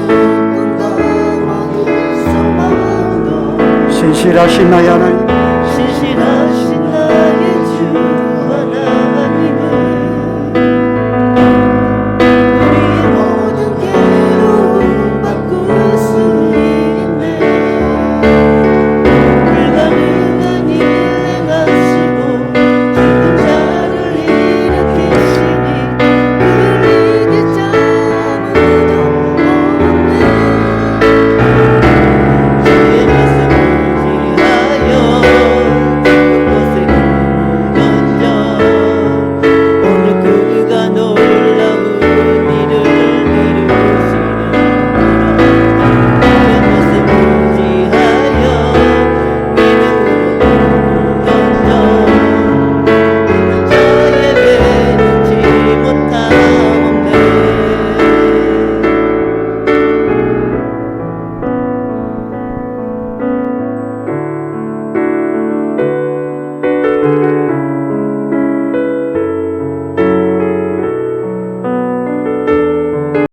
꿈과 모든 소망도 신실하신 나의 하나님